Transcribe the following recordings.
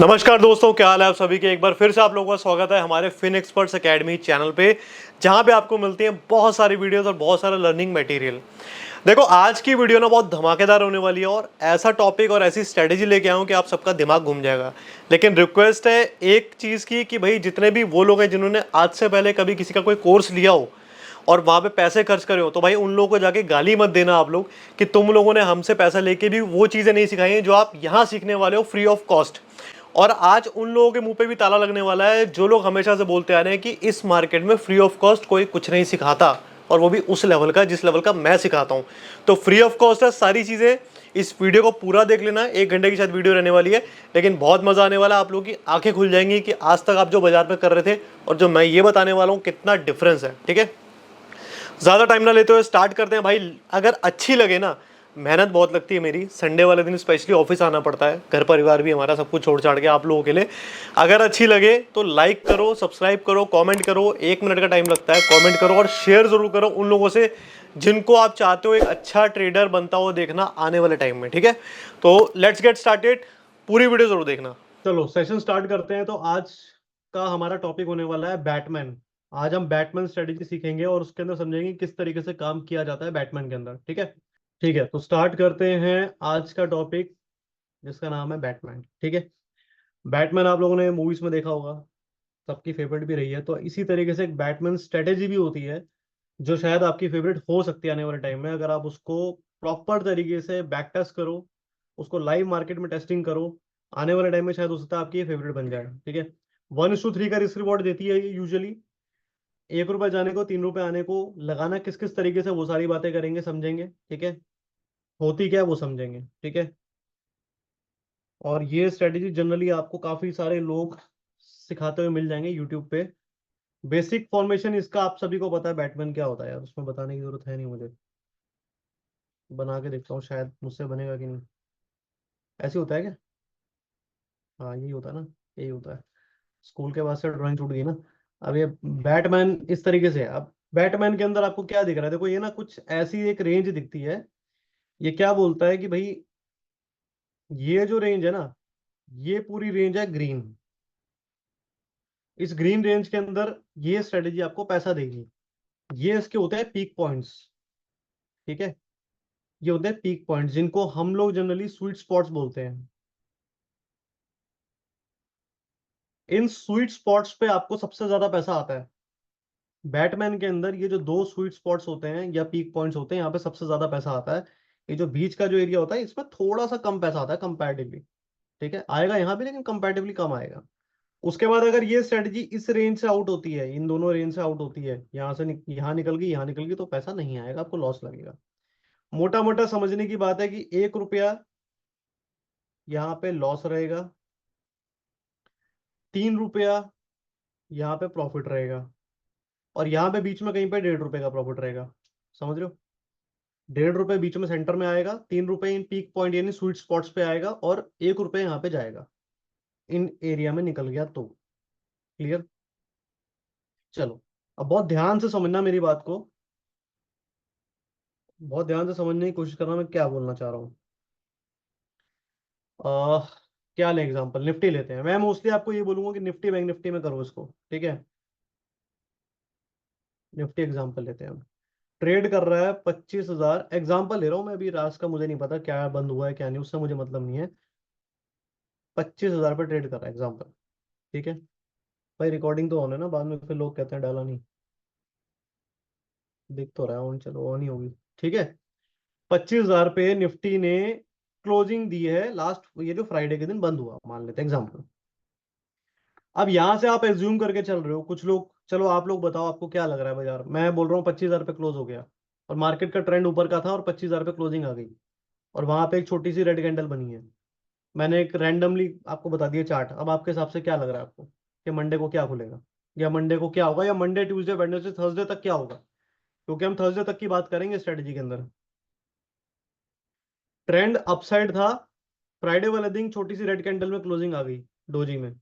नमस्कार दोस्तों, क्या हाल है आप सभी के। एक बार फिर से आप लोगों का स्वागत है हमारे फिन एक्सपर्ट्स एकेडमी चैनल पे, जहां पे आपको मिलती हैं बहुत सारी वीडियोस और बहुत सारा लर्निंग मटेरियल। देखो, आज की वीडियो ना बहुत धमाकेदार होने वाली है और ऐसा टॉपिक और ऐसी स्ट्रेटेजी लेके आया हूं कि आप सबका दिमाग घूम जाएगा। लेकिन रिक्वेस्ट है एक चीज़ की कि भाई जितने भी वो लोग हैं जिन्होंने आज से पहले कभी किसी का कोई कोर्स लिया हो और वहाँ पे पैसे खर्च करे हो, तो भाई उन लोगों को जाके गाली मत देना आप लोग कि तुम लोगों ने हमसे पैसा लेके भी वो चीज़ें नहीं सिखाई हैं जो आप यहाँ सीखने वाले हो फ्री ऑफ कॉस्ट। और आज उन लोगों के मुंह पे भी ताला लगने वाला है जो लोग हमेशा से बोलते आ रहे हैं कि इस मार्केट में फ्री ऑफ कॉस्ट कोई कुछ नहीं सिखाता, और वो भी उस लेवल का जिस लेवल का मैं सिखाता हूँ। तो फ्री ऑफ कॉस्ट है सारी चीज़ें। इस वीडियो को पूरा देख लेना, 1 घंटे की शायद वीडियो रहने वाली है, लेकिन बहुत मज़ा आने वाला है। आप लोगों की आंखें खुल जाएंगी कि आज तक आप जो बाजार में कर रहे थे और जो मैं ये बताने वाला हूँ कितना डिफरेंस है। ठीक है, ज़्यादा टाइम ना लेते हुए स्टार्ट करते हैं भाई। अगर अच्छी लगे ना, मेहनत बहुत लगती है मेरी, संडे वाले दिन स्पेशली ऑफिस आना पड़ता है, घर परिवार भी हमारा सब कुछ छोड़ छाड़ के आप लोगों के लिए। अगर अच्छी लगे तो लाइक करो, सब्सक्राइब करो, कमेंट करो, 1 मिनट का टाइम लगता है, कमेंट करो और शेयर ज़रूर करो उन लोगों से जिनको आप चाहते हो एक अच्छा ट्रेडर बनता हो देखना आने वाले टाइम में। ठीक है, तो लेट्स गेट स्टार्टेड, पूरी वीडियो ज़रूर देखना। चलो सेशन स्टार्ट करते हैं। तो आज का हमारा टॉपिक होने वाला है बैटमैन। आज हम बैटमैन स्ट्रेटेजी सीखेंगे और उसके अंदर समझेंगे किस तरीके से काम किया जाता है बैटमैन के अंदर। ठीक है, ठीक है, तो स्टार्ट करते हैं आज का टॉपिक जिसका नाम है बैटमैन। ठीक है, बैटमैन आप लोगों ने मूवीज में देखा होगा, सबकी फेवरेट भी रही है। तो इसी तरीके से एक बैटमैन स्ट्रेटेजी भी होती है जो शायद आपकी फेवरेट हो सकती है आने वाले टाइम में, अगर आप उसको प्रॉपर तरीके से बैक टेस्ट करो, उसको लाइव मार्केट में टेस्टिंग करो। आने वाले टाइम में शायद हो सकता है आपकी फेवरेट बन जाए। ठीक है, 1:3 का रिस्क रिवॉर्ड देती है यूजुअली। 1 रुपए जाने को 3 रुपए आने को लगाना किस किस तरीके से, वो सारी बातें करेंगे, समझेंगे। ठीक है, होती क्या है वो समझेंगे। ठीक है, और ये स्ट्रेटेजी जनरली आपको काफी सारे लोग सिखाते हुए मिल जाएंगे यूट्यूब पे। बेसिक फॉर्मेशन इसका आप सभी को पता है, बैटमैन क्या होता है यार, उसमें बताने की जरूरत है नहीं मुझे। बना के देखता हूँ, शायद मुझसे बनेगा कि नहीं। ऐसे होता है क्या? हाँ, यही होता है ना, यही होता है। स्कूल के बाद से ड्राइंग छूट गई ना। अब ये बैटमैन इस तरीके से है। अब बैटमैन के अंदर आपको क्या दिख रहा है, देखो ये ना कुछ ऐसी एक रेंज दिखती है। ये क्या बोलता है कि भाई ये जो रेंज है ना, ये पूरी रेंज है ग्रीन। इस ग्रीन रेंज के अंदर ये स्ट्रेटेजी आपको पैसा देगी। ये इसके होते हैं पीक पॉइंट्स। ठीक है, ये होते हैं पीक पॉइंट्स जिनको हम लोग जनरली स्वीट स्पॉट्स बोलते हैं। इन स्वीट स्पॉट्स पे आपको सबसे ज्यादा पैसा आता है। बैटमैन के अंदर ये जो दो स्वीट स्पॉट्स होते हैं या पीक पॉइंट्स होते हैं, यहाँ पे सबसे ज्यादा पैसा आता है। ये जो बीच का जो एरिया होता है इसमें थोड़ा सा कम पैसा आता है कंपैरेटिवली। ठीक है, आएगा यहाँ भी लेकिन कंपैरेटिवली कम आएगा। उसके बाद अगर ये स्ट्रेटजी इस रेंज से आउट होती है, इन दोनों रेंज से आउट होती है, यहाँ से यहाँ निकल गई, यहाँ निकल गई, तो पैसा नहीं आएगा, आपको लॉस लगेगा। मोटा मोटा समझने की बात है कि 1 रुपया यहाँ पे लॉस रहेगा, 3 रुपया यहाँ पे प्रॉफिट रहेगा, और यहाँ पे बीच में कहीं पे 1.5 रुपए का प्रॉफिट रहेगा। समझ रहे हो? 1.5 रुपए बीच में सेंटर में आएगा, 3 रुपए इन पीक पॉइंट यानी स्वीट स्पॉट्स पे आएगा, और 1 रुपए यहाँ पे जाएगा इन एरिया में निकल गया तो। क्लियर? चलो, अब बहुत ध्यान से समझना मेरी बात को, बहुत ध्यान से समझने की कोशिश करना मैं क्या बोलना चाह रहा हूँ। आ, क्या लें एग्जांपल, निफ्टी लेते हैं। मैं मोस्टली आपको ये बोलूंगा कि निफ्टी बैंक निफ्टी में करो इसको। ठीक है, निफ्टी एग्जांपल लेते हैं हम। ट्रेड कर रहा है 25,000, एग्जांपल ले रहा हूँ मैं, अभी रास का मुझे नहीं पता क्या बंद हुआ है क्या नहीं, उससे मुझे मतलब नहीं है। 25,000 पे ट्रेड कर रहा है एग्जांपल। ठीक है भाई, रिकॉर्डिंग तो ऑन है ना, बाद में फिर लोग कहते हैं डाला नहीं। दिख तो रहा है ऑन, चलो ऑन ही होगी। ठीक है, 25,000 पे निफ्टी ने क्लोजिंग दी है लास्ट, ये जो फ्राइडे के दिन बंद हुआ मान लेते हैं एग्जांपल। अब यहां से आप एज्यूम करके चल रहे हो, कुछ लोग, चलो आप लोग बताओ आपको क्या लग रहा है बाजार। मैं बोल रहा हूँ 25,000 पे क्लोज हो गया और मार्केट का ट्रेंड ऊपर का था और 25,000 पे क्लोजिंग आ गई, और वहां पे एक छोटी सी रेड कैंडल बनी है। मैंने एक रैंडमली आपको बता दिया चार्ट। अब आपके हिसाब से क्या लग रहा है आपको कि मंडे को क्या खुलेगा, या मंडे को क्या होगा, या मंडे ट्यूसडे वेडनेसडे थर्सडे तक क्या होगा, क्योंकि हम थर्सडे तक की बात करेंगे स्ट्रेटजी के अंदर। ट्रेंड अपसाइड था, फ्राइडे वाले दिन छोटी सी रेड कैंडल में क्लोजिंग आ गई डोजी में,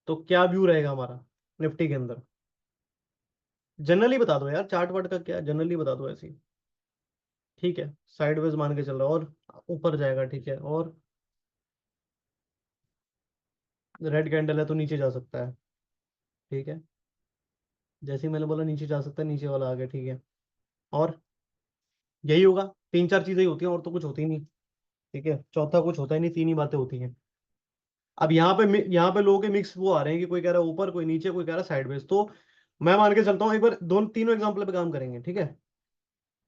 तो क्या व्यू रहेगा हमारा निफ्टी के अंदर? जनरली बता दो यार, चार्ट वार्ट का क्या, जनरली बता दो ऐसे ही। ठीक है, साइडवेज मान के चल रहा है और ऊपर जाएगा। ठीक है, और रेड कैंडल है तो नीचे जा सकता है। ठीक है, जैसे ही मैंने बोला नीचे जा सकता है, नीचे वाला आ गया। ठीक है, और यही होगा। तीन चार चीजें ही होती हैं और तो कुछ होती ही नहीं। ठीक है, चौथा कुछ होता ही नहीं, तीन ही बातें होती हैं। अब यहाँ पे लोगों के मिक्स वो आ रहे हैं कि कोई कह रहा है ऊपर, कोई नीचे, कोई कह रहा है साइडवेज। तो मैं मान के चलता हूँ, एक बार दोनों तीनों एग्जाम्पल पे काम करेंगे। ठीक है,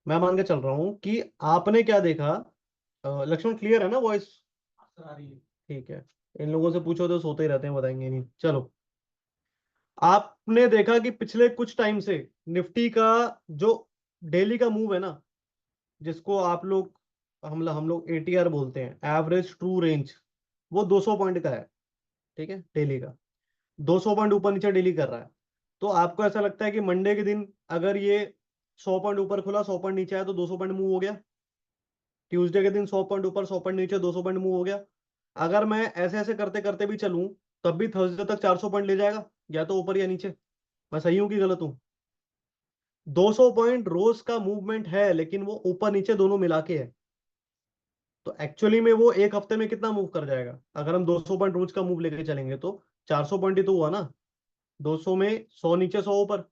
मैं मान के चल रहा हूँ कि आपने क्या देखा। लक्ष्मण क्लियर है ना वॉइस? आ रही है। ठीक है, इन लोगों से पूछो तो सोते ही रहते हैं, बताएंगे नहीं। चलो, आपने देखा कि पिछले कुछ टाइम से निफ्टी का जो डेली का मूव है ना, जिसको आप लोग हम लोग एटीआर बोलते हैं, एवरेज ट्रू रेंज, वो 200 पॉइंट का है। ठीक है, डेली का 200 पॉइंट ऊपर नीचे डेली कर रहा है। तो आपको ऐसा लगता है कि मंडे के दिन अगर ये 100 पॉइंट ऊपर खुला, 100 पॉइंट नीचे आया, तो 200 पॉइंट मूव हो गया। ट्यूसडे के दिन 100 पॉइंट ऊपर, 100 पॉइंट नीचे, 200 पॉइंट मूव हो गया। अगर मैं ऐसे ऐसे करते करते भी चलूं, तब भी थर्सडे तक 400 पॉइंट ले जाएगा, या तो ऊपर या नीचे। मैं सही हूं कि गलत हूं? 200 पॉइंट रोज का मूवमेंट है, लेकिन वो ऊपर नीचे दोनों मिला के है। तो एक्चुअली में वो एक हफ्ते में कितना मूव कर जाएगा? अगर हम 200 पॉइंट रोज का मूव लेके चलेंगे तो 400 पॉइंट ही तो हुआ ना। 200 में 100 नीचे 100 ऊपर।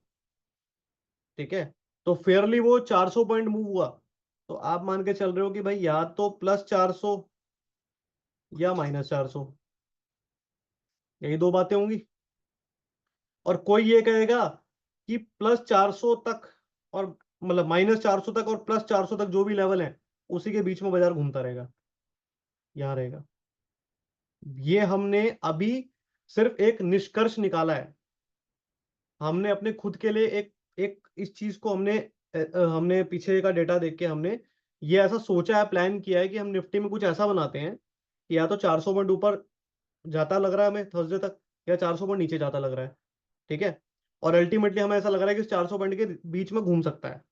ठीक है, तो फेयरली वो 400 पॉइंट मूव हुआ। तो आप मान के चल रहे हो कि भाई या तो +400 या -400, यही दो बातें होंगी। और कोई ये कहेगा कि +400 तक और मतलब -400 तक और +400 तक जो भी लेवल है, उसी के बीच में बाजार घूमता रहेगा, यहां रहेगा। ये हमने अभी सिर्फ एक निष्कर्ष निकाला है। हमने अपने खुद के लिए एक एक इस चीज को हमने पीछे का डेटा देख के हमने ये ऐसा सोचा है, प्लान किया है कि हम निफ्टी में कुछ ऐसा बनाते हैं कि या तो 400 पॉइंट ऊपर जाता लग रहा है हमें थर्सडे तक, या 400 पॉइंट नीचे जाता लग रहा है। ठीक है, और अल्टीमेटली हमें ऐसा लग रहा है कि 400 पॉइंट के बीच में घूम सकता है।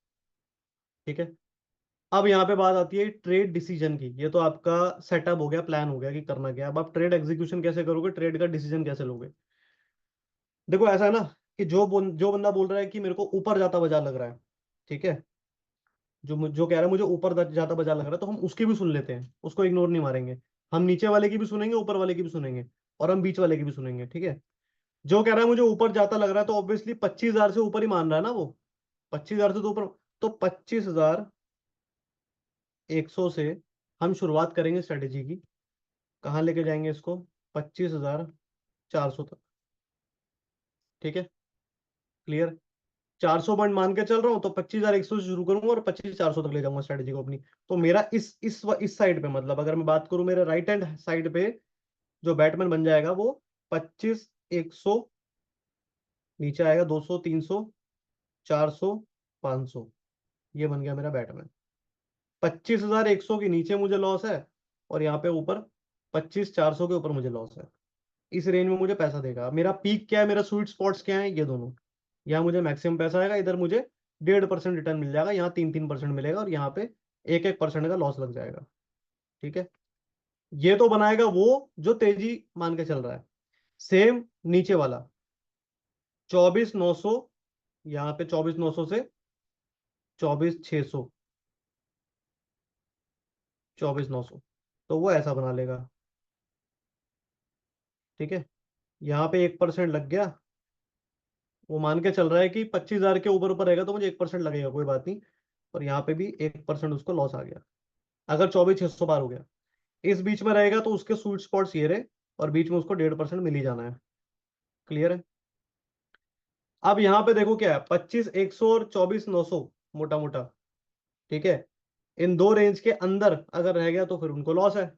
ठीक है, अब यहाँ पे बात आती है ट्रेड डिसीजन की। ये तो आपका सेटअप हो गया, प्लान हो गया कि करना क्या है। अब आप ट्रेड एग्जीक्यूशन कैसे करोगे, ट्रेड का डिसीजन कैसे लोगे? देखो ऐसा है ना कि जो बंदा बोल रहा है कि मेरे को ऊपर जाता बाजार लग रहा है, ठीक है, जो कह रहा है मुझे ऊपर जाता बाजार लग रहा है, तो हम उसकी भी सुन लेते हैं, उसको इग्नोर नहीं मारेंगे। हम नीचे वाले की भी सुनेंगे, ऊपर वाले की भी सुनेंगे, और हम बीच वाले की भी सुनेंगे। ठीक है, जो कह रहा है मुझे ऊपर जाता लग रहा है, तो ऑब्वियसली 25,000 से ऊपर ही मान रहा है ना वो। 25,000 से तो ऊपर। तो 25,100 से हम शुरुआत करेंगे स्ट्रेटेजी की। कहाँ लेके जाएंगे इसको? 25,400 तक। ठीक है, क्लियर? 400 पॉइंट मान के चल रहा हूं, तो 25,100 से शुरू करूंगा और 25,400 तक ले जाऊंगा स्ट्रेटेजी को अपनी। तो मेरा इस साइड पे, मतलब अगर मैं बात करूं मेरे राइट हैंड साइड पे, जो बैटमैन बन जाएगा वो 25,100, नीचे आएगा 200, 300, 400, 500। ये बन गया मेरा बैटमैन। 25,100 के नीचे मुझे लॉस है, और यहाँ पे ऊपर 25,400 के ऊपर मुझे लॉस है। इस रेंज में मुझे पैसा देगा। मेरा पीक क्या है, मेरा स्वीट स्पॉट्स क्या है, ये दोनों। यहाँ मुझे मैक्सिमम पैसा आएगा, इधर मुझे 1.5% रिटर्न मिल जाएगा, यहाँ 3-3% मिलेगा, और यहाँ पे 1-1% का लॉस लग जाएगा। ठीक है, ये तो बनाएगा वो जो तेजी मान के चल रहा है। सेम नीचे वाला 24,900, यहाँ पे 24,900 से 24,600, 24,900, तो वो ऐसा बना लेगा। ठीक है, यहाँ पे 1% लग गया। वो मान के चल रहा है कि 25,000 के ऊपर ऊपर रहेगा तो मुझे 1% लगेगा, कोई बात नहीं। और यहाँ पे भी 1% उसको लॉस आ गया, अगर 24,600 पार हो गया। इस बीच में रहेगा तो उसके स्वीट स्पॉट्स ये रहे, और बीच में उसको 1.5% मिल ही जाना है। क्लियर है? अब यहाँ पे देखो क्या है, 25,100 और 24,900, मोटा मोटा। ठीक है, इन दो रेंज के अंदर अगर रह गया तो फिर उनको लॉस है।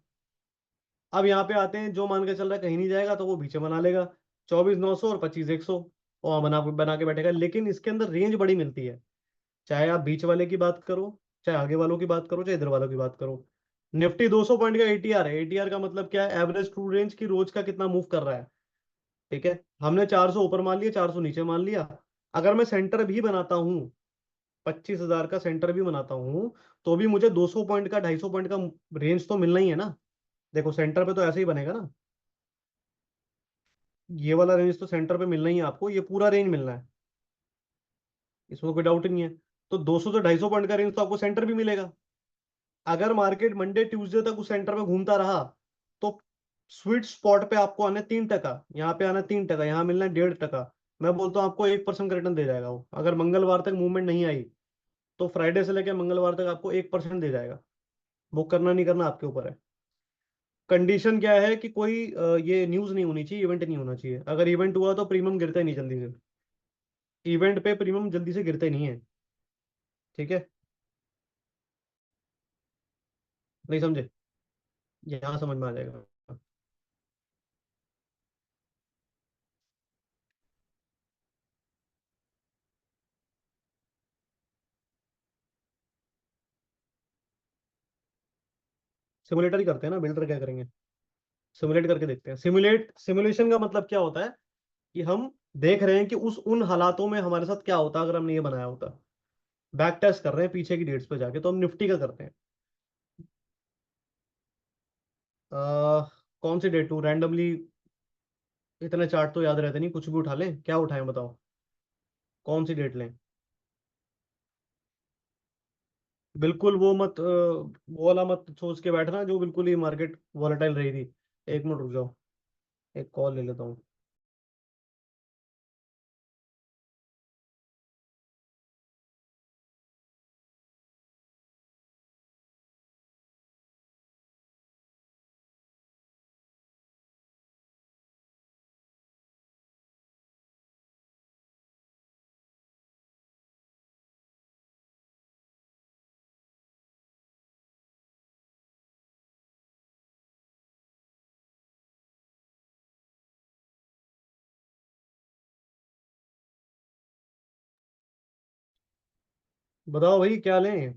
अब यहाँ पे आते हैं, जो मान के चल रहा है कहीं नहीं जाएगा, तो वो बीच में बना लेगा 24,900 और 25,100, और बना बना के बैठेगा। लेकिन इसके अंदर रेंज बड़ी मिलती है, चाहे आप बीच वाले की बात करो, चाहे आगे वालों की बात करो, चाहे इधर वालों की बात करो। निफ्टी 200 पॉइंट का एटीआर है। एटीआर का मतलब क्या है? एवरेज ट्रू रेंज की रोज का कितना मूव कर रहा है। ठीक है, हमने 400 ऊपर मान लिया, 400 नीचे मान लिया। अगर मैं सेंटर भी बनाता हूं, 25,000 का सेंटर भी बनाता हूं, तो भी मुझे 200 पॉइंट का, 250 पॉइंट का रेंज तो मिलना ही है ना। देखो सेंटर पे तो ऐसे ही बनेगा ना, ये वाला रेंज तो सेंटर पे मिलना ही है आपको, ये पूरा रेंज मिलना है, इसमें कोई डाउट नहीं है। तो 200 से 250 पॉइंट का रेंज तो आपको सेंटर भी मिलेगा। अगर मार्केट मंडे ट्यूसडे तक उस सेंटर में घूमता रहा, तो स्वीट स्पॉट पे आपको आना है 3%, यहाँ पे आना है 3%, यहाँ मिलना है 1.5%। मैं बोलता हूँ आपको 1% का रिटर्न दे जाएगा वो, अगर मंगलवार तक मूवमेंट नहीं आई तो फ्राइडे से लेकर मंगलवार तक आपको 1% दे जाएगा। बुक करना नहीं करना आपके ऊपर है। कंडीशन क्या है कि कोई ये न्यूज नहीं होनी चाहिए, इवेंट नहीं होना चाहिए। अगर इवेंट हुआ तो प्रीमियम गिरता ही नहीं जल्दी से, इवेंट पे प्रीमियम जल्दी से गिरते नहीं है। ठीक है, नहीं समझे? यहाँ समझ में आ जाएगा। सिमुलेटर ही करते हैं ना, बिल्डर क्या करेंगे? सिमुलेट करके देखते हैं। सिमुलेशन का मतलब क्या होता है कि हम देख रहे हैं कि उस उन हालातों में हमारे साथ क्या होता अगर हमने ये बनाया होता। बैक टेस्ट कर रहे हैं पीछे की डेट्स पे जाके, तो हम निफ्टी का करते हैं। कौन सी डेट टू रैंडमली, इतने चार्ट तो याद रहते नहीं, कुछ भी उठा लें, क्या उठाएं बताओ, कौन सी डेट लें? बिल्कुल वो मत वो वाला मत सोच के बैठना जो बिल्कुल ही मार्केट वॉलेटाइल रही थी। एक मिनट रुक जाओ, एक कॉल ले लेता हूँ। बताओ भाई क्या लें?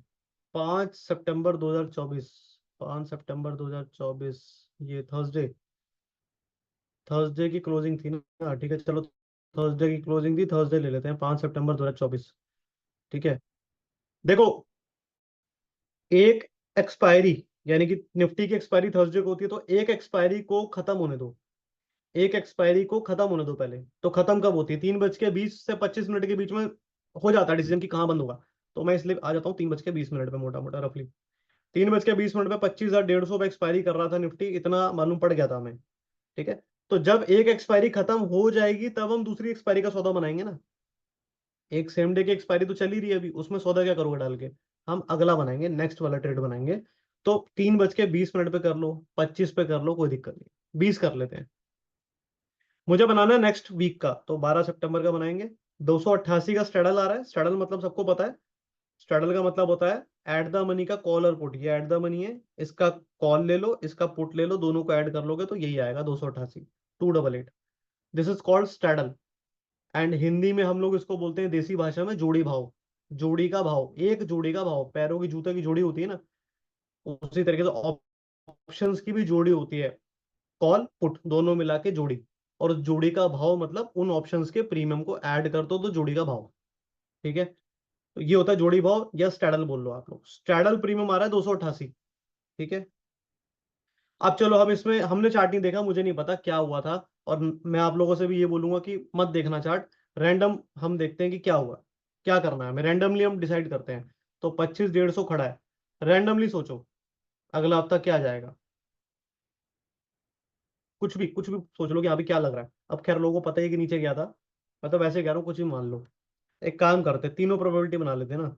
5 सितंबर 2024, 5 सितंबर 2024, ये थर्सडे, थर्सडे की क्लोजिंग थी ना? ठीक है चलो, थर्सडे की क्लोजिंग थी, थर्सडे ले लेते हैं 5 सितंबर 2024। ठीक है, देखो, एक एक्सपायरी, यानी कि निफ्टी की एक्सपायरी थर्सडे को होती है, तो एक एक्सपायरी को खत्म होने दो, एक एक्सपायरी को खत्म होने दो पहले। तो खत्म कब होती है? 3:20 से 25 मिनट के बीच में हो जाता है डिसीजन कि कहाँ बंद होगा। तो मैं इसलिए आ जाता हूँ 3:20 पे, मोटा मोटा रफली 3:20 पे 25,150 पे एक्सपायरी कर रहा था निफ्टी, इतना मालूम पड़ गया था हमें। ठीक है, तो जब एक एक्सपायरी खत्म हो जाएगी तब हम दूसरी एक्सपायरी का सौदा बनाएंगे ना। एक सेम डे की एक्सपायरी तो चल ही रही है अभी, उसमें सौदा क्या करोगे डाल के? हम अगला बनाएंगे, नेक्स्ट वाला ट्रेड बनाएंगे। तो 3:20 पे कर लो, 25 पे कर लो, कोई दिक्कत नहीं, 20 कर लेते हैं। मुझे बनाना है नेक्स्ट वीक का, तो 12 सितंबर का बनाएंगे। 288 का स्ट्रेडल आ रहा है। स्ट्रेडल मतलब सबको पता है, स्ट्रेडल का मतलब होता है एट द मनी का कॉल और पुट। ये एट द मनी है, इसका कॉल ले लो, इसका पुट ले लो, दोनों को ऐड कर लोगे तो यही आएगा 288, 288। This is called straddle. And Hindi में हम लोग इसको बोलते हैं देसी भाषा में जोड़ी भाव। जोड़ी का भाव, एक जोड़ी का भाव, पैरों की जूते की जोड़ी होती है ना, उसी तरीके से ऑप्शंस की भी जोड़ी होती है। कॉल पुट दोनों मिला के जोड़ी, और उस जोड़ी का भाव मतलब उन ऑप्शंस के प्रीमियम को ऐड कर दो तो जोड़ी का भाव। ठीक है, तो ये होता है जोड़ी भाव, या स्ट्रैडल बोल लो आप लोग। स्ट्रैडल प्रीमियम आ रहा है 288। ठीक है, अब चलो, हम इसमें हमने चार्ट नहीं देखा, मुझे नहीं पता क्या हुआ था। और मैं आप लोगों से भी ये बोलूंगा कि मत देखना चार्ट, रैंडम हम देखते हैं कि क्या हुआ, क्या करना है हमें, रैंडमली हम डिसाइड करते हैं। तो 25,150 खड़ा है, रैंडमली सोचो अगला हफ्ता क्या जाएगा। कुछ भी सोच लो कि अभी क्या लग रहा है। अब खैर लोगों को पता ही है कि नीचे गया था, मैं तो वैसे कह रहा हूँ, कुछ भी मान लो। एक काम करते हैं, तीनों प्रोबेबिलिटी बना लेते हैं ना,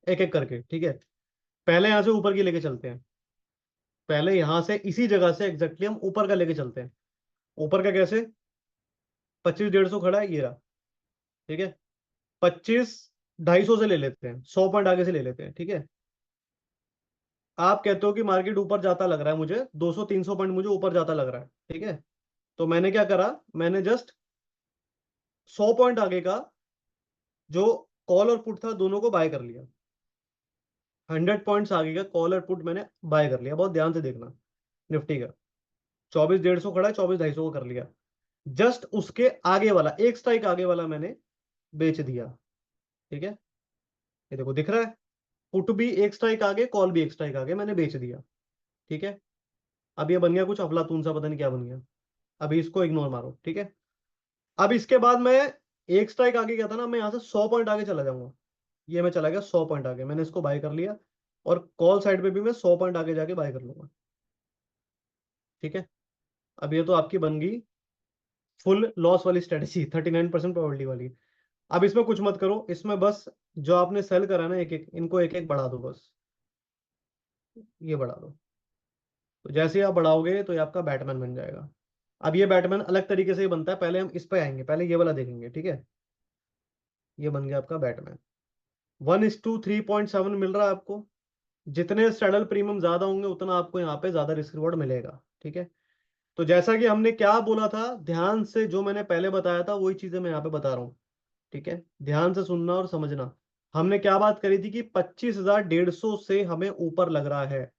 एक एक करके। ठीक है, पहले यहां से ऊपर की लेके चलते हैं। पहले यहां से इसी जगह से एग्जैक्टली हम ऊपर का लेके चलते हैं। ऊपर का कैसे? 25,150 खड़ा है, ये रहा। ठीक है, 25,250 से ले लेते हैं, 100 पॉइंट आगे से ले लेते हैं। ठीक है, आप कहते हो कि मार्केट ऊपर जाता लग रहा है मुझे, 200-300 पॉइंट मुझे ऊपर जाता लग रहा है। ठीक है, तो मैंने क्या करा, मैंने जस्ट 100 पॉइंट आगे का जो कॉल और पुट था दोनों को बाय कर लिया। 100 पॉइंट्स आगे का कॉल और पुट मैंने बाय कर लिया। बहुत ध्यान से देखना, निफ्टी का 24,150 खड़ा है, 24,250 को कर लिया। जस्ट उसके आगे वाला, एक स्ट्राइक आगे वाला मैंने बेच दिया। ठीक है, ये देखो दिख रहा है, पुट भी एक स्ट्राइक आगे, कॉल भी एक स्ट्राइक आगे, मैंने बेच दिया। ठीक है, अब ये बन गया कुछ अफलातून सा, पता नहीं क्या बन गया। अभी इसको इग्नोर मारो। ठीक है, अब इसके बाद मैं एक स्ट्राइक आगे गया था ना, मैं यहां से 100 पॉइंट आगे चला जाऊंगा। ये मैं चला गया 100 पॉइंट आगे, मैंने इसको बाय कर लिया। और कॉल साइड पे भी मैं 100 पॉइंट आगे जाके बाय कर लूंगा। ठीक है। अब ये तो आपकी बन गई फुल लॉस वाली स्ट्रेटेजी, 39% प्रोबेबिलिटी वाली। अब इसमें कुछ मत करो, इसमें बस जो आपने सेल करा ना एक एक, इनको एक एक बढ़ा दो बस। ये बढ़ा दो। तो जैसे ही आप बढ़ाओगे तो ये आपका बैटमैन बन जाएगा। अब ये बैटमैन अलग तरीके से ही बनता है, पहले हम इस पे आएंगे, पहले ये वाला देखेंगे, ठीक है। ये बन गया आपका बैटमैन। 1:3.7 मिल रहा है आपको। जितने सैडल प्रीमियम ज्यादा होंगे उतना आपको यहाँ पे ज्यादा रिस्क रिवॉर्ड मिलेगा, ठीक है। तो जैसा कि हमने क्या बोला था, ध्यान से जो मैंने पहले बताया था वही चीजें मैं यहाँ पे बता रहा हूँ, ठीक है। ध्यान से सुनना और समझना। हमने क्या बात करी थी कि 25,150 से हमें ऊपर लग रहा है,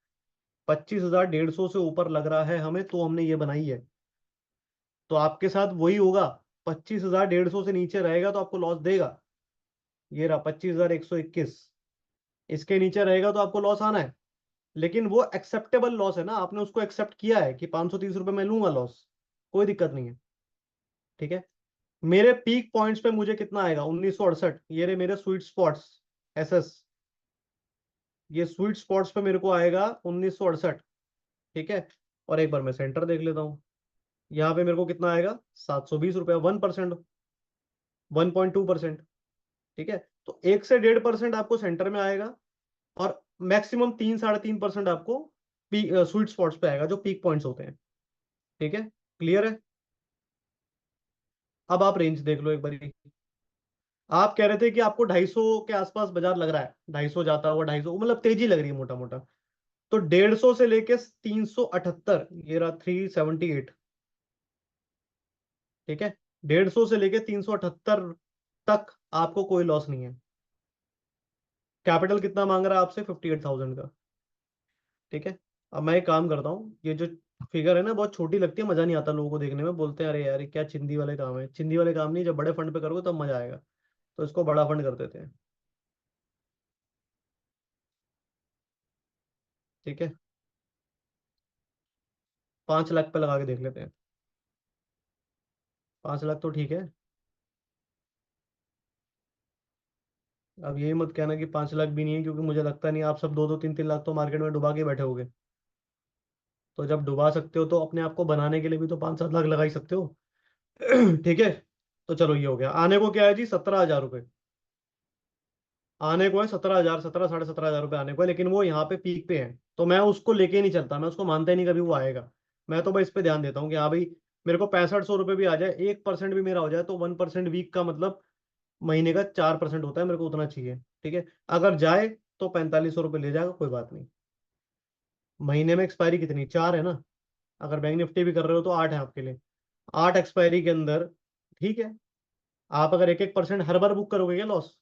25,150 से ऊपर लग रहा है हमें, तो हमने ये बनाई है। तो आपके साथ वही होगा, 25,150 से नीचे रहेगा तो आपको लॉस देगा। ये रहा 25,121। इसके नीचे रहेगा तो आपको लॉस आना है, लेकिन वो एक्सेप्टेबल लॉस है ना, आपने उसको एक्सेप्ट किया है कि 530 रुपये मैं लूंगा लॉस, कोई दिक्कत नहीं है, ठीक है। मेरे पीक पॉइंट्स पे मुझे कितना आएगा, 1968, ये रहे मेरे स्वीट स्पॉट्स, एसएस। ये स्वीट स्पॉट्स पे मेरे को आएगा 1968, ठीक है। और एक बार मैं सेंटर देख लेता हूँ, यहाँ पे मेरे को कितना आएगा, 720 रुपया, 1%, 1.2%, ठीक है। तो 1 से 1.5% आपको सेंटर में आएगा, और मैक्सिमम 3-3.5% आपको स्वीट स्पॉट्स पे आएगा, जो पीक पॉइंट्स होते हैं, ठीक है। क्लियर है। अब आप रेंज देख लो एक बार। आप कह रहे थे कि आपको 250 के आसपास बाजार लग रहा है, 250 जाता हुआ, 250 मतलब तेजी लग रही है मोटा मोटा। तो 150 से लेके 378, ये रहा 378, ठीक है। 150 से लेके 378 तक आपको कोई लॉस नहीं है। कैपिटल कितना मांग रहा है आपसे, 58,000 का, ठीक है। अब मैं एक काम करता हूँ, ये जो फिगर है ना बहुत छोटी लगती है, मजा नहीं आता लोगों को देखने में, बोलते हैं अरे यार ये क्या चिंदी वाले काम है। चिंदी वाले काम नहीं, जब बड़े फंड पे करोगे तब मजा आएगा। तो इसको बड़ा फंड कर देते हैं, ठीक है। 5 लाख पे लगा के देख लेते हैं। 5 लाख तो ठीक है। अब यही मत कहना कि 5 लाख भी नहीं है, क्योंकि मुझे लगता नहीं आप सब 2-2 3-3 लाख तो मार्केट में डुबा के बैठे होगे। तो जब डुबा सकते हो तो अपने आप को बनाने के लिए भी तो 5-7 लाख लगा ही सकते हो। ठीक है। तो चलो ये हो गया। आने को क्या है जी, 17,000 रुपये आने को है, 17,000, 17, 17,500 रुपये आने को है, लेकिन वो यहाँ पे पीक पे है, तो मैं उसको लेके नहीं चलता, मैं उसको मानता ही नहीं कभी वो आएगा। मैं तो बस इस पे ध्यान देता हूँ कि हाँ भाई, मेरे को 6500 रुपये भी आ जाए, 1% भी मेरा हो जाए, तो 1% वीक का मतलब महीने का 4% होता है, मेरे को उतना चाहिए, ठीक है। अगर जाए तो 4500 रुपये ले जाएगा, कोई बात नहीं। महीने में एक्सपायरी कितनी, 4 है ना। अगर बैंक निफ्टी भी कर रहे हो तो 8 है आपके लिए, 8 एक्सपायरी के अंदर, ठीक है। आप अगर 1-1% हर बार बुक करोगे क्या लॉस,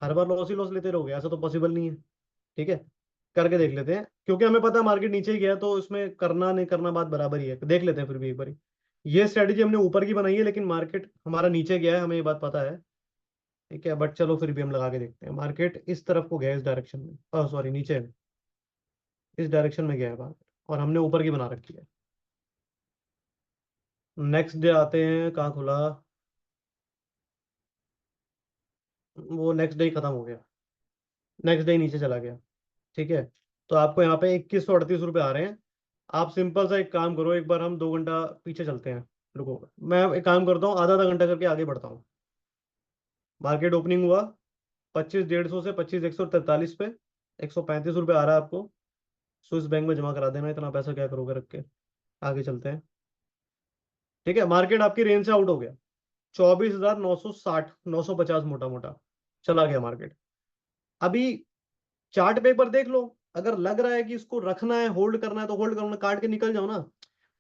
हर बार लॉस ही लॉस लेते रहोगे, ऐसा तो पॉसिबल नहीं है, ठीक है। करके देख लेते हैं, क्योंकि हमें पता है मार्केट नीचे ही गया, तो इसमें करना नहीं करना बात बराबर ही है, देख लेते हैं फिर भी एक बार। ये स्ट्रेटेजी हमने ऊपर की बनाई है, लेकिन मार्केट हमारा नीचे गया है, हमें ये बात पता है, ठीक है। बट चलो फिर भी हम लगा के देखते हैं, मार्केट इस तरफ को गया है, इस डायरेक्शन में, सॉरी नीचे, इस डायरेक्शन में गया है मार्केट, और हमने ऊपर की बना रखी है। नेक्स्ट डे आते हैं, कहाँ खुला, वो नेक्स्ट डे ही खत्म हो गया, नेक्स्ट डे नीचे चला गया, ठीक है। तो आपको यहाँ पे 2138 रुपये आ रहे हैं। आप सिंपल सा एक काम करो, एक बार हम 2 घंटा पीछे चलते हैं, रुको, मैं एक काम करता हूँ, आधा आधा घंटा करके आगे बढ़ता हूँ। मार्केट ओपनिंग हुआ 25,150 से 25,143 पे, 135 रुपये आ रहा है आपको। स्विस बैंक में जमा करा देना, इतना पैसा क्या करोगे रख के। आगे चलते हैं, ठीक है। मार्केट आपकी रेंज से आउट हो गया, 24,960, 950 मोटा मोटा चला गया मार्केट। अभी चार्ट पेपर देख लो, अगर लग रहा है कि इसको रखना है, होल्ड करना है, तो होल्ड करो ना, काट के निकल जाओ ना।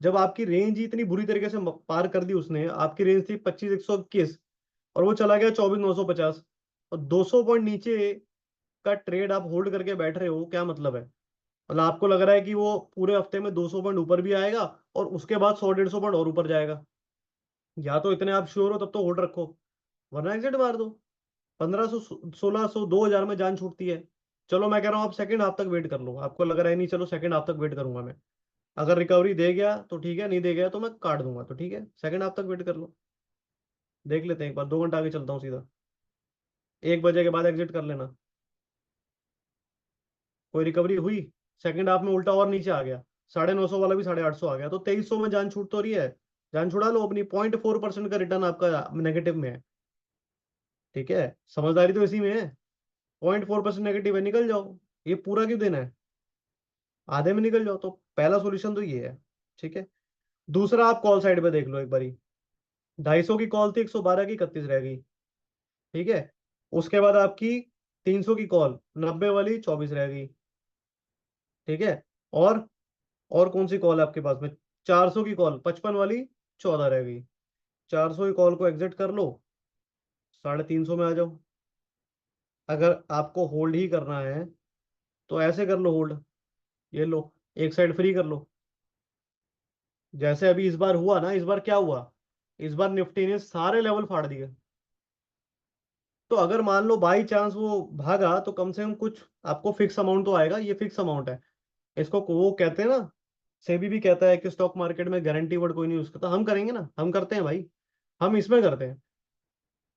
जब आपकी रेंज ही इतनी बुरी तरीके से पार कर दी उसने, आपकी रेंज थी 25,121, और वो चला गया 24,950, और 200 पॉइंट नीचे का ट्रेड आप होल्ड करके बैठ रहे हो, क्या मतलब है। मतलब आपको लग रहा है कि वो पूरे हफ्ते में 200 पॉइंट ऊपर भी आएगा, और उसके बाद 100-150 पॉइंट और ऊपर जाएगा। या तो इतने आप श्योर हो तब तो होल्ड रखो, वरना एग्जिट मार दो। 1500, 1600, 2000 में जान छूटती है। चलो मैं कह रहा हूँ आप सेकंड हाफ तक वेट कर लो, आपको लग रहा है नहीं, चलो सेकंड हाफ तक वेट करूंगा मैं। अगर रिकवरी दे गया तो ठीक है, नहीं दे गया तो मैं काट दूंगा, तो ठीक है, सेकंड हाफ तक वेट कर लो। देख लेते हैं एक बार, 2 घंटा आगे चलता हूँ सीधा, 1 बजे के बाद एग्जिट कर लेना। कोई रिकवरी हुई, सेकंड हाफ में उल्टा और नीचे आ गया, 950 वाला भी 850 आ गया, तो 2300 में जान छूट तो रही है। जान छुड़ा लो अपनी, 0.4% का रिटर्न आपका नेगेटिव में है। ठीक है, समझदारी तो इसी में है। 0.4% नेगेटिव है, निकल जाओ। ये पूरा क्यों देना है, आधे में निकल जाओ। तो पहला सॉल्यूशन तो ये है। ठीक है। दूसरा, आप कॉल साइड पे देख लो एक बारी। 250 की कॉल थी, 112 की 31 रह गई। ठीक है। उसके बाद आपकी 300 की कॉल 90 वाली 24 रह गई। ठीक है। और और कौन सी कॉल है आपके पास में? 400 की कॉल 55 वाली 14 रह गई। 400 की कॉल को एग्जिट कर लो, 350 में आ जाओ। अगर आपको होल्ड ही करना है तो ऐसे कर लो होल्ड। ये लो, एक साइड फ्री कर लो। जैसे अभी इस बार हुआ ना, इस बार क्या हुआ, इस बार निफ्टी ने सारे लेवल फाड़ दिए। तो अगर मान लो बाई चांस वो भागा, तो कम से कम कुछ आपको फिक्स अमाउंट तो आएगा। ये फिक्स अमाउंट है। इसको वो कहते हैं ना, सेबी भी कहता है कि स्टॉक मार्केट में गारंटी वर्ड कोई नहीं यूज करता। हम करेंगे ना, हम करते हैं भाई। हम इसमें करते हैं।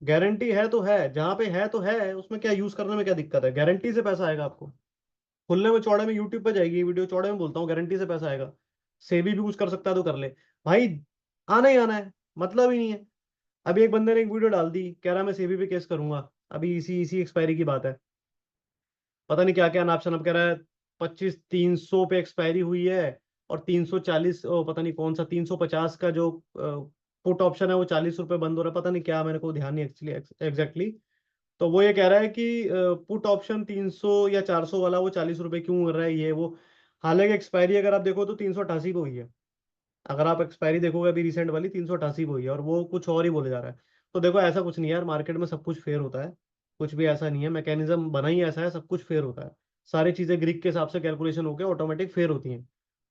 गारंटी है तो है, जहां पे है तो है, उसमें क्या यूज करने में क्या दिक्कत है? गारंटी से पैसा आएगा आपको। खुलने में चौड़े में यूट्यूब पे जाएगी ये वीडियो, चौड़े में बोलता हूँ, गारंटी से पैसा आएगा। सेबी भी कुछ कर सकता है तो कर ले भाई। आना ही आना है, मतलब ही नहीं है। अभी एक बंदे ने एक वीडियो डाल दी, कह रहा मैं सेबी पे केस करूंगा। अभी इसी इसी एक्सपायरी की बात है। पता नहीं क्या क्या नाप शनाप कह रहा है। 25 300 पे एक्सपायरी हुई है। और 340, पता नहीं कौन सा 350 का जो पुट ऑप्शन है वो 40 रुपए बंद हो रहा है। पता नहीं क्या, मेरे को ध्यान नहीं एक्चुअली एग्जैक्टली। तो वो ये कह रहा है कि पुट ऑप्शन 300 या 400 वाला वो 40 रुपए क्यों कर रहा है, ये वो। हालांकि एक्सपायरी अगर आप देखो तो 388 पे हुई है। अगर आप एक्सपायरी देखोगे अभी रिसेंट वाली 388 पे हुई है, और वो कुछ और ही बोले जा रहा है। तो देखो, ऐसा कुछ नहीं है यार, मार्केट में सब कुछ फेयर होता है। कुछ भी ऐसा नहीं है, मैकेनिज्म बना ही ऐसा है, सब कुछ फेयर होता है। सारी चीजें ग्रीक के हिसाब से कैलकुलेशन होकर ऑटोमेटिक फेयर होती हैं।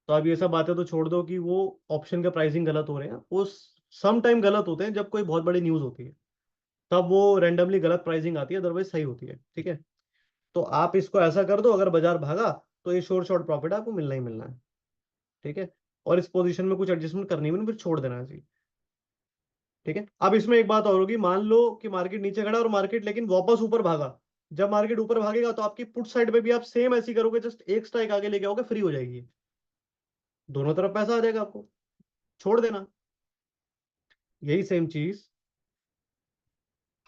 तो अब ये सब बातें तो छोड़ दो कि वो ऑप्शन के प्राइसिंग गलत हो रहे हैं। वो सम टाइम गलत होते हैं, जब कोई बहुत बड़ी न्यूज होती है तब वो रेंडमली गलत प्राइसिंग आती है, अदरवाइज सही होती है। ठीक है। तो आप इसको ऐसा कर दो, अगर बाजार भागा तो ये शॉर्ट शॉर्ट प्रॉफिट आपको मिलना ही मिलना है। ठीक है। और इस पोजीशन में कुछ एडजस्टमेंट करनी भी नहीं, फिर छोड़ देना है जी। ठीक है। अब इसमें एक बात और होगी, मान लो कि मार्केट नीचे खड़ा और मार्केट लेकिन वापस ऊपर भागा। जब मार्केट ऊपर भागेगा तो आपकी पुट साइड पे भी आप सेम ऐसी करोगे, जस्ट एक स्ट्राइक आगे लेके आओगे, फ्री हो जाएगी। दोनों तरफ पैसा आ जाएगा आपको, छोड़ देना। यही सेम चीज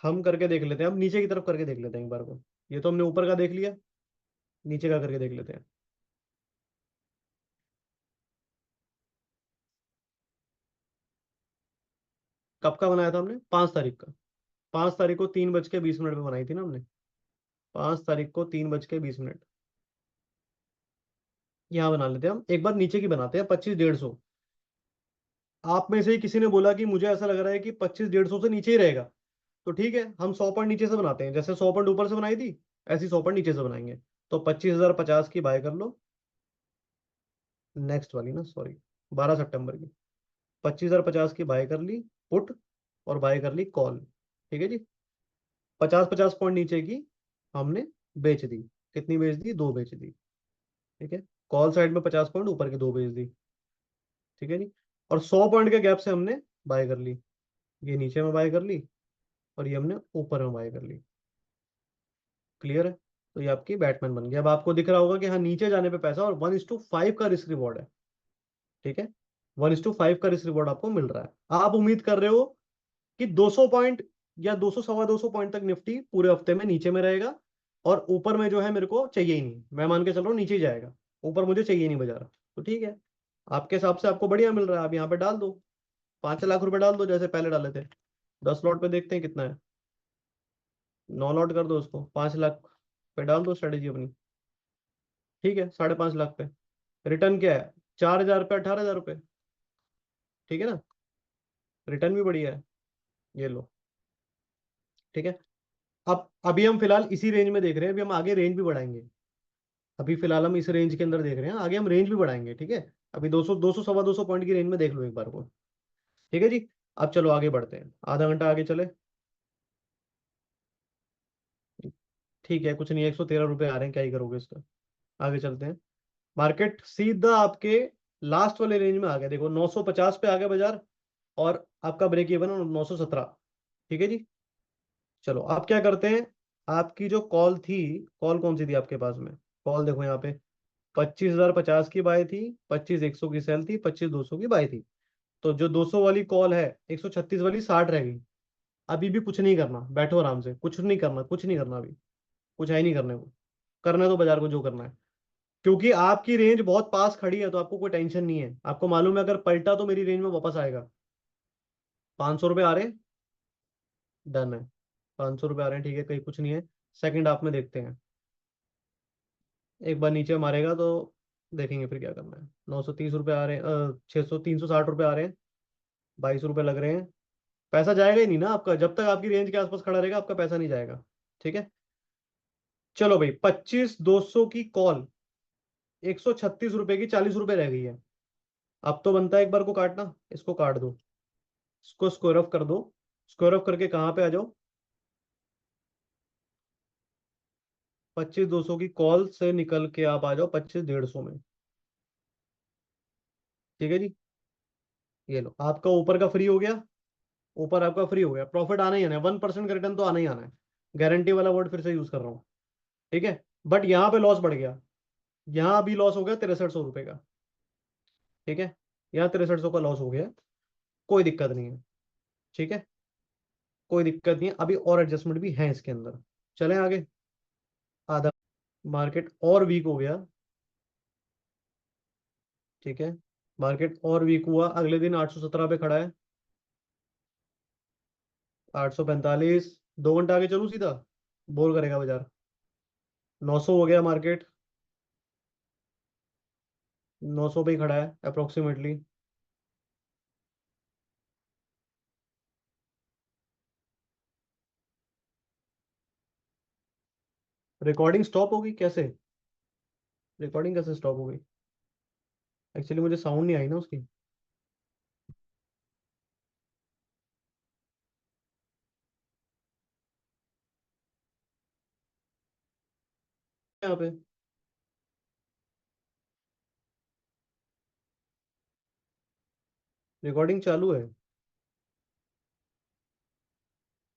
हम करके देख लेते हैं। अब नीचे की तरफ करके देख लेते हैं एक बार को। ये तो हमने ऊपर का देख लिया, नीचे का करके देख लेते हैं। कब का बनाया था हमने? 5 तारीख का। 5 तारीख को 3:20 पे बनाई थी ना हमने। 5 तारीख को 3:20। यहाँ बना लेते हैं, हम एक बार नीचे की बनाते हैं, 25 150। आप में से ही किसी ने बोला कि मुझे ऐसा लग रहा है कि 25 150 से नीचे ही रहेगा। तो ठीक है, हम 100 पॉइंट नीचे से बनाते हैं। जैसे 100 पॉइंट ऊपर से बनाई थी, ऐसी 100 पॉइंट नीचे से बनाएंगे। तो 25,050 की बाय कर लो। नेक्स्ट वाली ना, सॉरी, 12 सितंबर की। 25,050 की बाय कर ली पुट, और बाय कर ली कॉल। ठीक है जी। 50 50 पॉइंट नीचे की हमने बेच दी। कितनी बेच दी? दो बेच दी। ठीक है। कॉल साइड में 50 पॉइंट, ऊपर के दो बेच दी। ठीक है जी। और 100 पॉइंट के गैप से हमने बाय कर ली। ये नीचे में बाय कर ली, और ये हमने ऊपर में बाय कर ली। क्लियर है? तो ये आपकी बैटमैन बन गया। अब आपको दिख रहा होगा कि हाँ, नीचे जाने पे पैसा, और 1:5 का रिस्क रिवॉर्ड है। ठीक है। 1:5 का रिस्क रिवॉर्ड आपको मिल रहा है। आप उम्मीद कर रहे हो कि 200 पॉइंट या 200 सवा 200 पॉइंट तक निफ्टी पूरे हफ्ते में नीचे में रहेगा। और ऊपर में जो है मेरे को चाहिए ही नहीं, मैं मान के चल रहा हूँ नीचे ही जाएगा। ऊपर मुझे चाहिए ही नहीं बाजार। तो ठीक है, आपके हिसाब से आपको बढ़िया मिल रहा है। आप यहाँ पे डाल दो, 5 लाख रुपए डाल दो जैसे पहले डाले थे। 10 लॉट पे देखते हैं कितना है। 9 लॉट कर दो उसको, 5 लाख पे डाल दो स्ट्रेटेजी अपनी। ठीक है, 5.5 लाख पे। रिटर्न क्या है? 4,000 रुपये, 18,000 रुपये। ठीक है ना? रिटर्न भी बढ़िया है। ये लो। ठीक है। अब अभी हम फिलहाल इसी रेंज में देख रहे हैं, अभी हम आगे रेंज भी बढ़ाएंगे। अभी फिलहाल हम इस रेंज के अंदर देख रहे हैं, आगे हम रेंज भी बढ़ाएंगे। ठीक है। अभी 200 200 सवा 200 पॉइंट की रेंज में देख लो एक बार को। ठीक है जी। अब चलो आगे बढ़ते हैं, आधा घंटा आगे चले। ठीक है, कुछ नहीं, 113 रुपये आ रहे हैं, क्या ही करोगे इसका। आगे चलते हैं। मार्केट सीधा आपके लास्ट वाले रेंज में आ गया, देखो 950 पे आ गया बाजार। और आपका ब्रेक इवन 917। ठीक है जी। चलो आप क्या करते हैं, आपकी जो कॉल थी, कॉल कौन सी थी आपके पास में? कॉल देखो यहाँ पे, 25,050 की बाय थी, 25,100 की सेल थी, 25,200 की बाय थी। तो जो 200 वाली कॉल है, 136 वाली 60 रह गई। अभी भी कुछ नहीं करना, बैठो आराम से, कुछ नहीं करना, कुछ नहीं करना अभी। कुछ है ही नहीं करने को। करने दो बाजार को जो करना है। क्योंकि आपकी रेंज बहुत पास खड़ी है, तो आपको कोई टेंशन नहीं है। आपको मालूम है अगर पलटा तो मेरी रेंज में वापस आएगा। 500 रुपये आ रहे हैं। डन है। 500 रुपये आ रहे हैं, ठीक है, कहीं कुछ नहीं है। सेकंड हाफ में देखते हैं। एक बार नीचे मारेगा तो देखेंगे फिर क्या करना है। 930 रुपये आ रहे हैं, 600, 360 रुपये आ रहे हैं। 22 रुपये लग रहे हैं। पैसा जाएगा ही नहीं ना आपका, जब तक आपकी रेंज के आसपास खड़ा रहेगा आपका पैसा नहीं जाएगा। ठीक है। चलो भाई, 25,200 की कॉल, 136 रुपए की, 40 रुपए रह गई है। अब तो बनता है एक बार को काटना। इसको काट दो। इसको स्क्वायर ऑफ कर दो। स्क्वायर ऑफ करके कहाँ पे आ जाओ। 25,200 की कॉल से निकल के आप आ जाओ 25,150 में। ठीक है जी। ये लो, आपका ऊपर का फ्री हो गया। ऊपर आपका फ्री हो गया। प्रॉफिट आना ही आना है, 1% का रिटर्न तो आना ही आना है। गारंटी वाला वर्ड फिर से यूज कर रहा हूँ। ठीक है। बट यहाँ पे लॉस बढ़ गया। यहाँ अभी लॉस हो गया 6300 रुपये का। ठीक है। यहाँ 6300 का लॉस हो गया। कोई दिक्कत नहीं है। ठीक है। कोई दिक्कत नहीं है, अभी और एडजस्टमेंट भी है इसके अंदर। चलें आगे। आधा। मार्केट और वीक हो गया। ठीक है। मार्केट और वीक हुआ, अगले दिन 817 पे खड़ा है। 845। 2 घंटा आगे चलूं सीधा। बोल करेगा बाजार। 900 हो गया मार्केट। 900 पे ही खड़ा है अप्रोक्सीमेटली। रिकॉर्डिंग स्टॉप होगी कैसे? रिकॉर्डिंग कैसे स्टॉप हो गई? एक्चुअली मुझे साउंड नहीं आई ना उसकी। यहाँ पे रिकॉर्डिंग चालू है।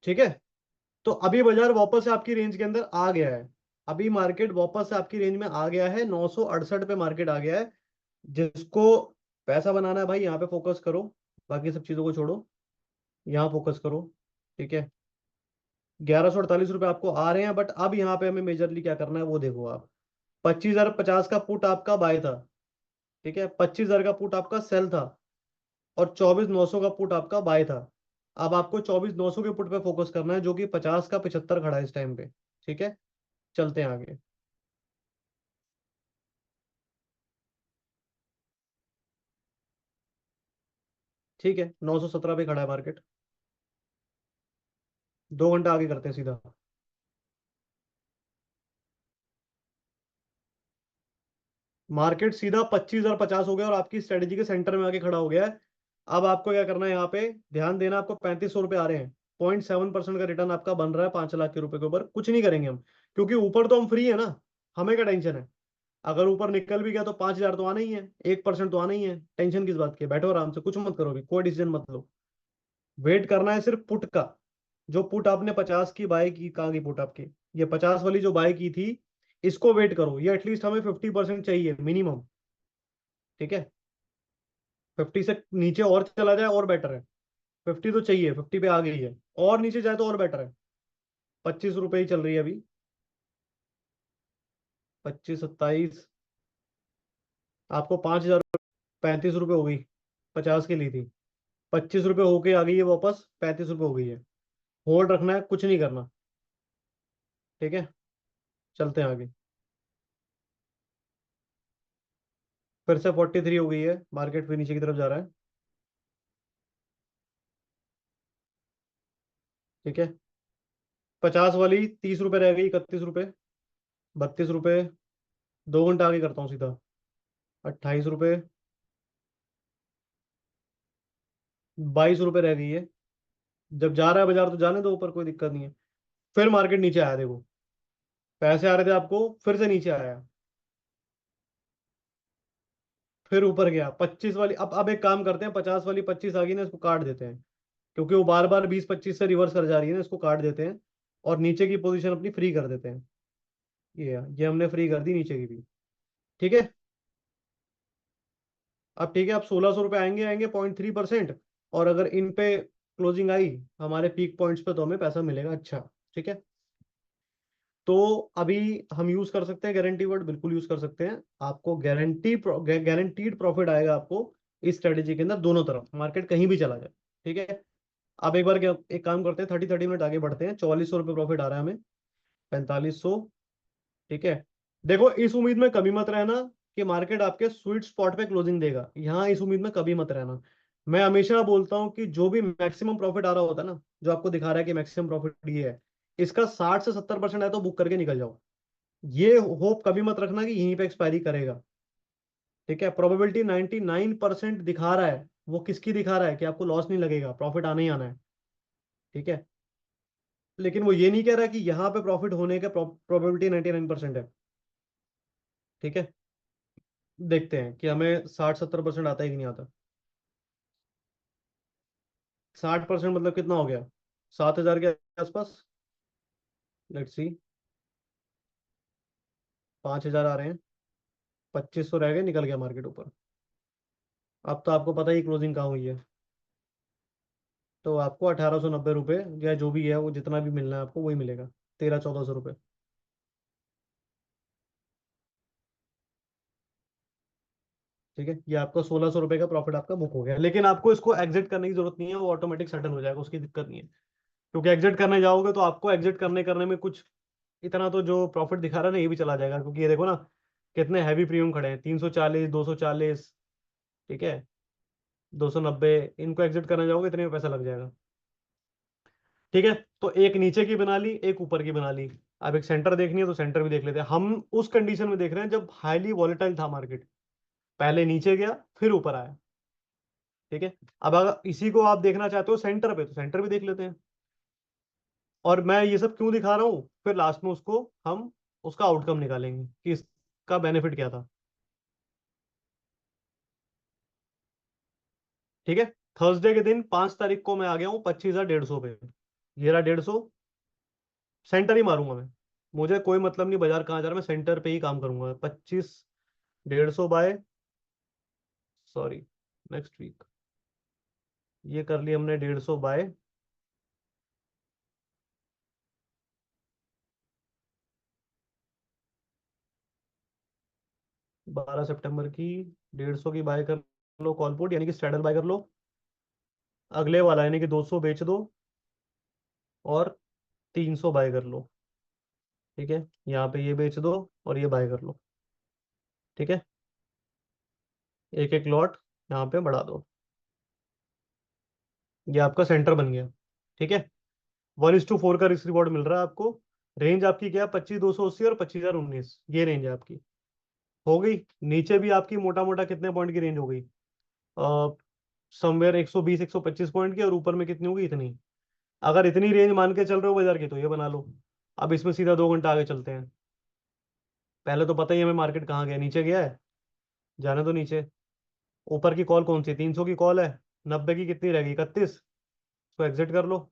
ठीक है। तो अभी बाजार वापस से आपकी रेंज के अंदर आ गया है। अभी मार्केट वापस से आपकी रेंज में आ गया है, 968 पे मार्केट आ गया है। जिसको पैसा बनाना है भाई, यहाँ पे फोकस करो। बाकी सब चीजों को छोड़ो। यहाँ फोकस करो। ठीक है। 1148 रुपये आपको आ रहे हैं, बट अब यहाँ पे हमें मेजरली क्या करना है वो देखो आप। 25,050 का पुट आपका बाय था। ठीक है। 25,000 का पुट आपका सेल था। और 24,900 का पुट आपका बाय था। अब आपको 24,900 के पुट पे फोकस करना है, जो कि 50 का 75 खड़ा है इस टाइम पे। ठीक है। चलते हैं आगे। ठीक है। 917 पे खड़ा है मार्केट। 2 घंटा आगे करते हैं सीधा। मार्केट सीधा 25,050 हो गया और आपकी स्ट्रेटेजी के सेंटर में आके खड़ा हो गया है। अब आपको क्या करना है, यहाँ पे ध्यान देना। आपको 3500 रुपये आ रहे हैं। 0.7% का रिटर्न आपका बन रहा है 5 लाख के रुपए के ऊपर। कुछ नहीं करेंगे हम, क्योंकि ऊपर तो हम फ्री है ना। हमें क्या टेंशन है? अगर ऊपर निकल भी गया तो 5,000 तो आना ही है, 1% तो आना ही है। टेंशन किस बात की है? बैठो आराम से, कुछ मत करो, भी कोई डिसीजन मत लो। वेट करना है सिर्फ पुट का। जो पुट आपने 50 की बाय की, कहाँ की पुट आपकी? ये 50 वाली जो बाय की थी, इसको वेट करो। ये एटलीस्ट हमें 50% चाहिए मिनिमम। ठीक है। 50 से नीचे और चला जाए और बेटर है। 50 तो चाहिए, 50 पे आ गई है। और नीचे जाए तो और बेटर है। 25 रुपए ही चल रही है अभी। 25, 27। आपको 5,000। 35 रुपये हो गई। 50 की ली थी। 25 रुपये होके आ गई है वापस, 35 रुपये हो गई है। होल्ड रखना है, कुछ नहीं करना। ठीक है। चलते हैं आगे। फिर से 43 हो गई है, मार्केट फिर नीचे की तरफ जा रहा है। ठीक है। 50 वाली 30 रुपये रह गई, 31 रुपये। 32 रुपये। 2 घंटा आगे करता हूँ सीधा। 28 रुपये। 22 रुपये रह गई है। जब जा रहा है बाजार तो जाने दो ऊपर, कोई दिक्कत नहीं है। फिर मार्केट नीचे आया देखो। पैसे आ रहे थे आपको, फिर से नीचे आया। फिर ऊपर गया 25 वाली। अब एक काम करते हैं, 50 वाली 25 आ गई ना, इसको काट देते हैं। क्योंकि वो बार बार 20-25 से रिवर्स कर जा रही है ना, इसको काट देते हैं। और नीचे की पोजीशन अपनी फ्री कर देते हैं। ये हमने फ्री कर दी नीचे की भी। ठीक है। अब ठीक है, अब 1600 रुपये आएंगे आएंगे 0.3%। और अगर इन पे क्लोजिंग आई हमारे पीक पॉइंट्स पे तो हमें पैसा मिलेगा अच्छा। ठीक है। तो अभी हम यूज कर सकते हैं गारंटी वर्ड, बिल्कुल यूज कर सकते हैं। आपको गारंटीड प्रॉफिट आएगा आपको इस स्ट्रेटेजी के अंदर, दोनों तरफ मार्केट कहीं भी चला जाए। ठीक है। अब एक बार क्या, एक काम करते हैं, 30 मिनट आगे बढ़ते हैं। 4400 रुपये प्रॉफिट आ रहा है हमें, 4500। ठीक है। देखो इस उम्मीद में कभी मत रहना कि मार्केट आपके स्वीट स्पॉट पे क्लोजिंग देगा, यहाँ इस उम्मीद में कभी मत रहना। मैं हमेशा बोलता हूँ कि जो भी मैक्सिमम प्रॉफिट आ रहा होता है ना, जो आपको दिखा रहा है कि मैक्सिमम प्रॉफिट ये है, इसका 60 से 70% है तो बुक करके निकल जाओ। ये होप कभी मत रखना कि यहीं पे एक्सपायरी करेगा। ठीक है। प्रोबेबिलिटी 99% दिखा रहा है। वो किसकी दिखा रहा है कि आपको लॉस नहीं लगेगा, प्रॉफिट आना ही आना है। ठीक है। लेकिन वो ये नहीं कह रहा कि यहाँ पे प्रॉफिट होने का प्रोबेबिलिटी 99% है। ठीक है। देखते हैं कि हमें 60-70% आता है कि नहीं आता। 60% मतलब कितना हो गया, 7000 के आसपास। लेट्स सी, 5000 आ रहे हैं, 2500 रह गए, निकल गया मार्केट ऊपर। अब तो आपको पता ही क्लोजिंग कहाँ हुई है। तो आपको 1890 रुपये या जो भी है वो जितना भी मिलना है आपको वही मिलेगा, 1300-1400 रुपये। ठीक है। ये आपका 1600 रुपये का प्रॉफिट आपका बुक हो गया, लेकिन आपको इसको एग्जिट करने की जरूरत नहीं है, वो ऑटोमेटिक सेटल हो जाएगा, उसकी दिक्कत नहीं है। क्योंकि एग्जिट करने जाओगे तो आपको एग्जिट करने में कुछ इतना तो जो प्रॉफिट दिखा रहा है ना ये भी चला जाएगा, क्योंकि ये देखो ना कितने हैवी प्रीमियम खड़े हैं, 340, 240। ठीक है। 290, इनको एग्जिट करने जाओगे इतने में पैसा लग जाएगा। ठीक है। तो एक नीचे की बना ली, एक ऊपर की बना ली। अब एक सेंटर देखनी है तो सेंटर भी देख लेते हैं। हम उस कंडीशन में देख रहे हैं जब हाईली वॉलेटाइल था मार्केट, पहले नीचे गया फिर ऊपर आया। ठीक है। अब अगर इसी को आप देखना चाहते हो सेंटर पे तो सेंटर भी देख लेते हैं। और मैं ये सब क्यों दिखा रहा हूँ, फिर लास्ट में उसको हम उसका आउटकम निकालेंगे कि इसका बेनिफिट क्या था। ठीक है। थर्सडे के दिन 5 तारीख को मैं आ गया हूँ 25,150 पे। ये रहा 150, सेंटर ही मारूंगा मैं। मुझे कोई मतलब नहीं बाजार कहाँ जा रहा है, मैं सेंटर पे ही काम करूंगा। 25,150 बाय, सॉरी, नेक्स्ट वीक। ये कर लिया हमने 150 बाय, 12 सितंबर की। 150 की बाय कर लो कॉल पुट, यानी कि स्ट्रैडल बाय कर लो। अगले वाला यानी कि 200 बेच दो और 300 बाय कर लो। ठीक है। यहाँ पे ये बेच दो और ये बाय कर लो। ठीक है। एक एक लॉट यहाँ पे बढ़ा दो। ये आपका सेंटर बन गया। ठीक है। 1:4 का रिस्क रिवॉर्ड मिल रहा है आपको। रेंज आपकी क्या है, 25,280 और 25,019, ये रेंज है आपकी। हो गई। नीचे भी आपकी मोटा मोटा कितने पॉइंट की रेंज हो गई, समवेयर 120 125 पॉइंट की, और ऊपर में कितनी होगी, इतनी। अगर इतनी रेंज मान के चल रहे हो बाजार की तो ये बना लो। अब इसमें सीधा 2 घंटा आगे चलते हैं। पहले तो पता ही है हमें मार्केट कहाँ गया, नीचे गया है, जाने दो नीचे। ऊपर की कॉल कौन सी, 300 की कॉल है। 90 की कितनी रहेगी, 31, इसको एग्जिट कर लो।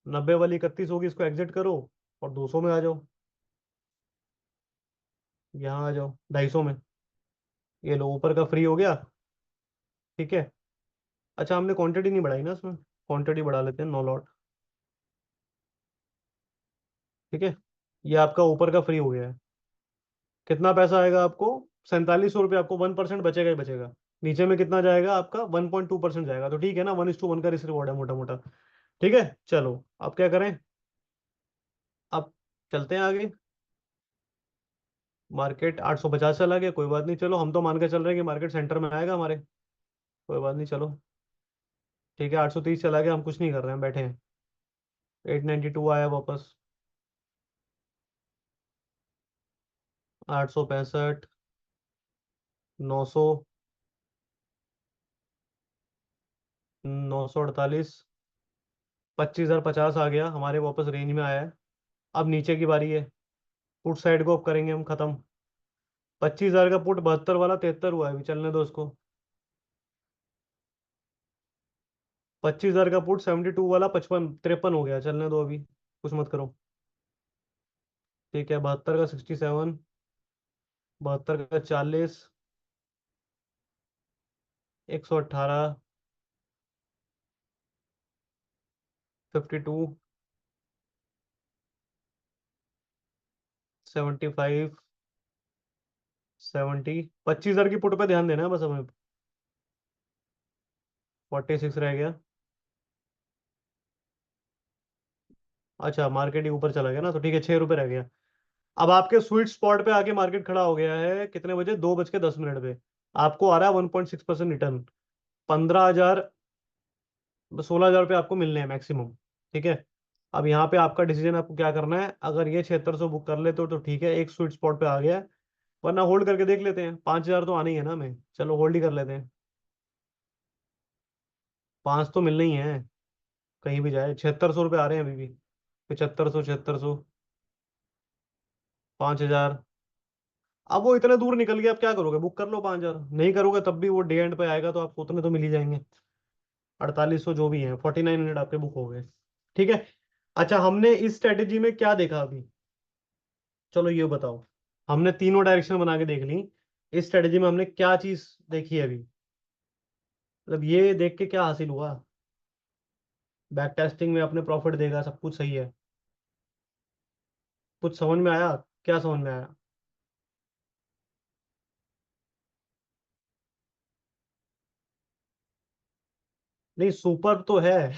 90 वाली 31 होगी, इसको एग्जिट करो और 200 में आ जाओ। यहाँ आ जाओ 250 में। ये लो ऊपर का फ्री हो गया। ठीक है। अच्छा हमने क्वांटिटी नहीं बढ़ाई ना इसमें, क्वांटिटी बढ़ा लेते हैं, 9 लॉट। ठीक है। ये आपका ऊपर का फ्री हो गया है। कितना पैसा आएगा आपको, 4700 रुपये, आपको 1% बचेगा ही बचेगा। नीचे में कितना जाएगा आपका, 1.2% जाएगा। तो ठीक है ना, 1:1 का रिस्क रिवॉर्ड है मोटा मोटा। ठीक है। चलो अब क्या करें, अब चलते हैं आगे। मार्केट 850 चला गया, कोई बात नहीं, चलो हम तो मान के चल रहे हैं कि मार्केट सेंटर में आएगा हमारे। कोई बात नहीं, चलो। ठीक है। 830 चला गया, हम कुछ नहीं कर रहे हैं, बैठे हैं। 892 आया वापस। 865, 900, 948, 25,050 आ गया हमारे वापस, रेंज में आया है। अब नीचे की बारी है, पुट साइड को अब करेंगे हम खत्म। 25,000 का पुट 72 वाला 73 हुआ है, अभी चलने दो उसको। 25,000 का पुट 72 वाला 55 53 हो गया, चलने दो अभी, कुछ मत करो। ठीक है। 72 का 67, 72 का 40, 118, 52, 75, 70। 25,000 की पुट पे ध्यान देना है बस हमें। 46 रह गया। अच्छा, मार्केट ही ऊपर चला गया ना, तो ठीक है, 6 रुपये रह गया। अब आपके स्वीट स्पॉट पे आके मार्केट खड़ा हो गया है कितने बजे, 2:10 पे। आपको आ रहा है 1.6% रिटर्न। 15,000, 16,000 रुपये आपको मिलने हैं मैक्सिमम। ठीक है। अब यहाँ पे आपका डिसीजन, आपको क्या करना है। अगर ये 7600 बुक कर लेते हो तो ठीक है, एक स्वीट स्पॉट पे आ गया है। वरना होल्ड करके देख लेते हैं, 5,000 तो आने ही है ना हमें, चलो होल्ड ही कर लेते हैं। 5 तो मिलने ही है, कहीं भी जाए। 7600 रुपये आ रहे हैं अभी भी। 7500, 7600, 5,000। अब वो इतने दूर निकल गया, अब क्या करोगे, बुक कर लो 5,000। नहीं करोगे तब भी वो डे एंड पे आएगा तो आपको उतने तो मिल ही जाएंगे। 4800 जो भी है, 4900 आपके बुक हो गए। ठीक है। अच्छा, हमने इस स्ट्रेटेजी में क्या देखा अभी, चलो ये बताओ। हमने तीनों डायरेक्शन बना के देख ली। इस स्ट्रेटेजी में हमने क्या चीज देखी है अभी, मतलब ये देख के क्या हासिल हुआ। बैक टेस्टिंग में अपने प्रॉफिट देगा, सब कुछ सही है। कुछ समझ में आया, क्या समझ में आया। नहीं, सुपर तो है,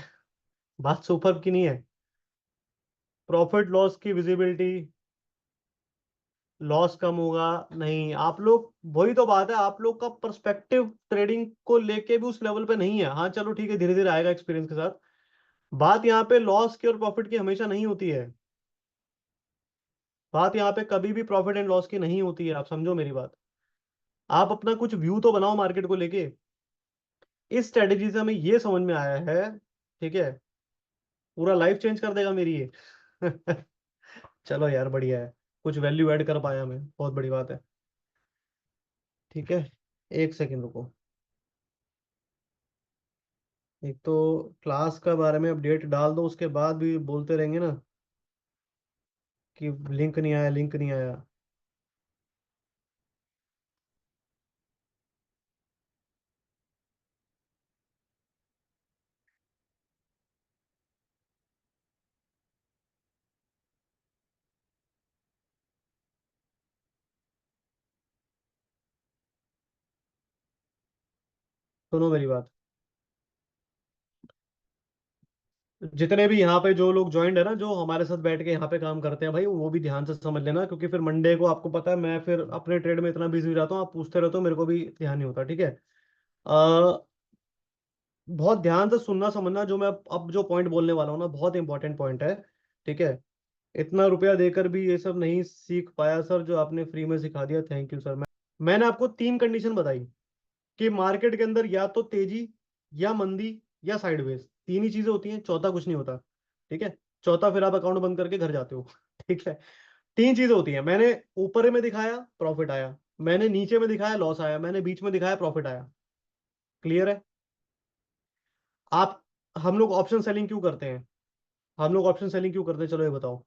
बात सुपर की नहीं है। प्रॉफिट लॉस की विजिबिलिटी, लॉस कम होगा। नहीं, आप लोग, वही तो बात है, आप लोग का पर्सपेक्टिव ट्रेडिंग को लेके भी उस लेवल पे नहीं है। हाँ चलो ठीक है, धीरे धीरे आएगा एक्सपीरियंस के साथ। बात यहाँ पे लॉस की और प्रॉफिट की हमेशा नहीं होती है। बात यहाँ पे कभी भी प्रॉफिट एंड लॉस की नहीं होती है, आप समझो मेरी बात। आप अपना कुछ व्यू तो बनाओ मार्केट को लेके। इस स्ट्रेटेजी से हमें ये समझ में आया है, ठीक है, पूरा लाइफ चेंज कर देगा मेरी ये। चलो यार, बढ़िया है, कुछ वैल्यू ऐड कर पाया मैं, बहुत बड़ी बात है। ठीक है, एक सेकंड रुको। एक तो क्लास का बारे में अपडेट डाल दो, उसके बाद भी बोलते रहेंगे ना कि लिंक नहीं आया, लिंक नहीं आया। सुनो मेरी बात, जितने भी यहाँ पे जो लोग ज्वाइंट है ना, जो हमारे साथ बैठ के यहाँ पे काम करते हैं भाई, वो भी ध्यान से समझ लेना, क्योंकि फिर मंडे को आपको पता है मैं फिर अपने ट्रेड में इतना बिजी रहता हूँ, आप पूछते रहते हो, मेरे को भी ध्यान नहीं होता। ठीक है। बहुत ध्यान से सुनना समझना, जो मैं अब जो पॉइंट बोलने वाला हूँ ना, बहुत इंपॉर्टेंट पॉइंट है। ठीक है। इतना रुपया देकर भी ये सब नहीं सीख पाया सर, जो आपने फ्री में सिखा दिया, थैंक यू सर। मैंने आपको 3 कंडीशन बताई कि मार्केट के अंदर या तो तेजी, या मंदी, या साइडवेज, 3 ही चीजें होती हैं, चौथा कुछ नहीं होता। ठीक है। चौथा फिर आप अकाउंट बंद करके घर जाते हो। ठीक है। 3 चीजें होती हैं, मैंने ऊपर में दिखाया प्रॉफिट आया, मैंने नीचे में दिखाया लॉस आया, मैंने बीच में दिखाया प्रॉफिट आया। क्लियर है। आप, हम लोग ऑप्शन सेलिंग क्यों करते हैं, हम लोग ऑप्शन सेलिंग क्यों करते हैं, चलो ये बताओ।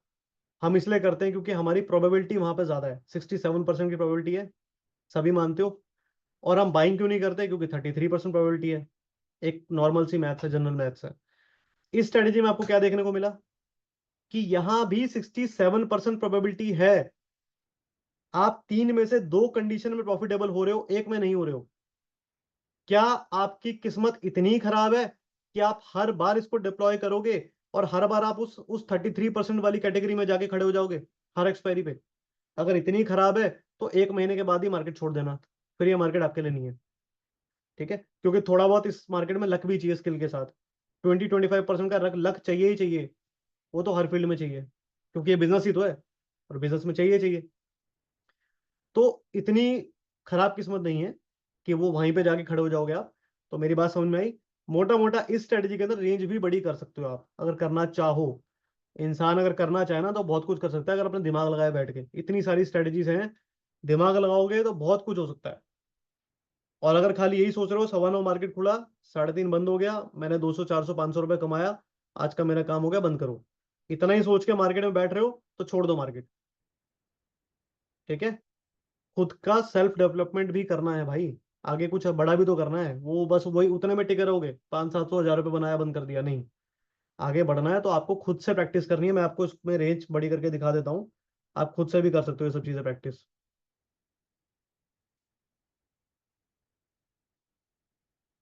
हम इसलिए करते हैं क्योंकि हमारी प्रोबेबिलिटी वहां पे ज्यादा है, 67% की प्रोबेबिलिटी है, सभी मानते हो। और हम बाइंग क्यों नहीं करते, क्योंकि 33% प्रोबेबिलिटी है। एक नॉर्मल सी मैथ्स है, जनरल मैथ्स है। इस स्ट्रेटेजी में आपको क्या देखने को मिला, कि यहां भी 67% प्रोबेबिलिटी है। आप 3 में से 2 कंडीशन में प्रॉफिटेबल हो रहे हो, एक में नहीं हो रहे हो। क्या आपकी किस्मत इतनी खराब है कि आप हर बार इसको डिप्लॉय करोगे, और हर बार आप उस 33% वाली कैटेगरी में जाके खड़े हो जाओगे हर एक्सपायरी पे। अगर इतनी खराब है तो 1 महीने के बाद ही मार्केट छोड़ देना, फिर ये मार्केट आपके लिए नहीं है। ठीक है। क्योंकि थोड़ा बहुत इस मार्केट में लक भी चाहिए, स्किल के साथ। 20-25% का लक चाहिए ही चाहिए। वो तो हर फील्ड में चाहिए, क्योंकि ये बिजनेस ही तो है, और बिजनेस में चाहिए चाहिए। तो इतनी खराब किस्मत नहीं है कि वो वहीं पे जाके खड़े हो जाओगे आप। तो मेरी बात समझ में आई। मोटा मोटा इस स्ट्रेटजी के अंदर रेंज भी बड़ी कर सकते हो आप, अगर करना चाहो। इंसान अगर करना चाहे ना तो बहुत कुछ कर सकता है, अगर अपने दिमाग लगाए बैठ के। इतनी सारी स्ट्रेटजीज हैं, दिमाग लगाओगे तो बहुत कुछ हो सकता है। और अगर खाली यही सोच रहे हो, 9:15 मार्केट खुला, 3:30 बंद हो गया, मैंने 200, 400, 500 रुपये कमाया, आज का मेरा काम हो गया, बंद करो, इतना ही सोच के मार्केट में बैठ रहे हो, तो छोड़ दो मार्केट। ठीक है। खुद का सेल्फ डेवलपमेंट भी करना है भाई। आगे कुछ बड़ा भी तो करना है, वो बस वही उतने में टिके रहोगे, 500-700 हज़ार रुपये बनाया बंद कर दिया, नहीं। आगे बढ़ना है तो आपको खुद से प्रैक्टिस करनी है। मैं आपको इसमें रेंज बड़ी करके दिखा देता हूँ, आप खुद से भी कर सकते हो ये सब चीजें प्रैक्टिस।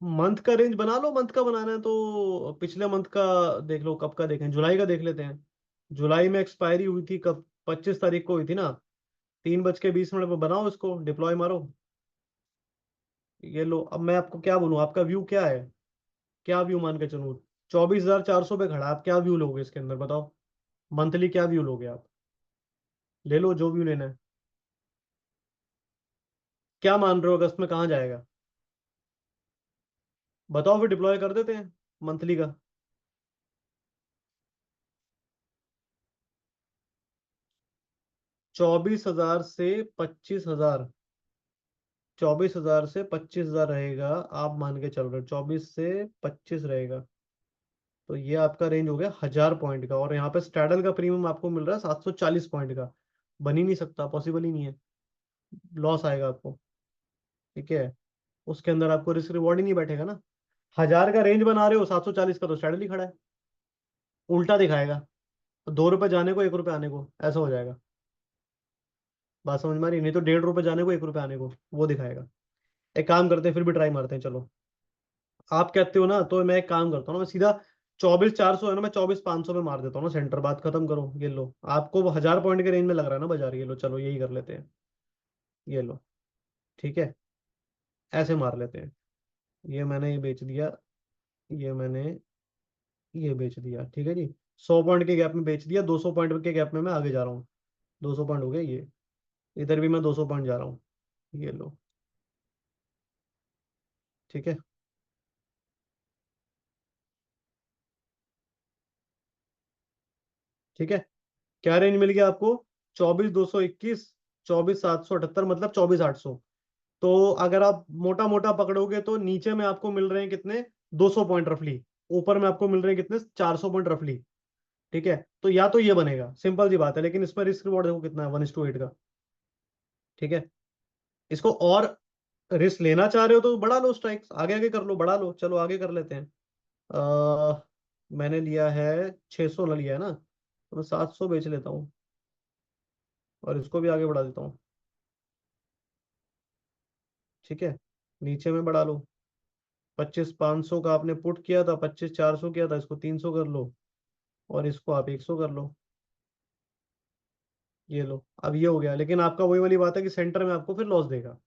मंथ का रेंज बना लो, मंथ का बनाना है तो पिछले मंथ का देख लो, कब का देखें, जुलाई का देख लेते हैं। जुलाई में एक्सपायरी हुई थी कब, 25 तारीख को हुई थी ना। 3:20 पर बनाओ, इसको डिप्लॉय मारो। ये लो, अब मैं आपको क्या बोलूं, आपका व्यू क्या है, क्या व्यू मान के चलूं। 24,400 पे खड़ा, आप क्या व्यू लोगे इसके अंदर बताओ। मंथली क्या व्यू लोगे आप, ले लो जो व्यू लेना है। क्या मान रहे हो अगस्त में कहाँ जाएगा, बताओ, फिर डिप्लॉय कर देते हैं मंथली का। 24,000 से 25,000, 24,000 से 25,000 रहेगा। आप मान के चल रहे हो 24 से 25 रहेगा, तो ये आपका रेंज हो गया 1,000 पॉइंट का। और यहाँ पे स्ट्रैडल का प्रीमियम आपको मिल रहा है 740 पॉइंट का। बन ही नहीं सकता, पॉसिबल ही नहीं है, लॉस आएगा आपको। ठीक है, उसके अंदर आपको रिस्क रिवॉर्ड ही नहीं बैठेगा ना। 1,000 का रेंज बना रहे हो, 740 का तो स्ट्रैडल ही खड़ा है, उल्टा दिखाएगा। 2 रुपए जाने को 1 रुपए आने को, ऐसा हो जाएगा। बात समझ में आ रही है? नहीं तो 1.5 रुपए जाने को 1 रुपए आने को, वो दिखाएगा। एक काम करते हैं, फिर भी ट्राई मारते हैं, चलो। आप कहते हो ना, तो मैं एक काम करता हूँ ना, मैं सीधा 24,400 है ना, मैं 24,500 में मार देता हूँ ना सेंटर, बात खत्म करो। ये लो, आपको 1,000 पॉइंट के रेंज में लग रहा है ना बाजार, ये लो, चलो यही कर लेते हैं। ये लो, ठीक है, ऐसे मार लेते हैं। ये मैंने ये बेच दिया, ये मैंने ये बेच दिया, ठीक है जी। 100 पॉइंट के गैप में बेच दिया, 200 पॉइंट के गैप में मैं आगे जा रहा हूँ। 200 पॉइंट हो गया ये, इधर भी मैं 200 पॉइंट जा रहा हूँ। ये लो, ठीक है। ठीक है, क्या रेंज मिल गया आपको, 24,221, 24,778, मतलब 24,800। तो अगर आप मोटा मोटा पकड़ोगे तो नीचे में आपको मिल रहे हैं कितने, 200 पॉइंट रफली। ऊपर में आपको मिल रहे हैं कितने, 400 पॉइंट रफली। ठीक है, तो या तो ये बनेगा, सिंपल सी बात है, लेकिन इसमें रिस्क रिवॉर्ड देखो कितना है, 1:8 का। ठीक है, इसको और रिस्क लेना चाह रहे हो तो बढ़ा लो स्ट्राइक्स, आगे आगे कर लो, बढ़ा लो, चलो आगे कर लेते हैं। अ, मैंने लिया है 600 लिया है ना, तो मैं 700 बेच लेता हूँ, और इसको भी आगे बढ़ा देता हूँ। ठीक है, नीचे में बढ़ा लो। 25,500 का आपने पुट किया था, 25,400 किया था, इसको 300 कर लो, और इसको आप 100 कर लो। ये लो, अब ये हो गया, लेकिन आपका वही वाली बात है कि सेंटर में आपको फिर लॉस देगा,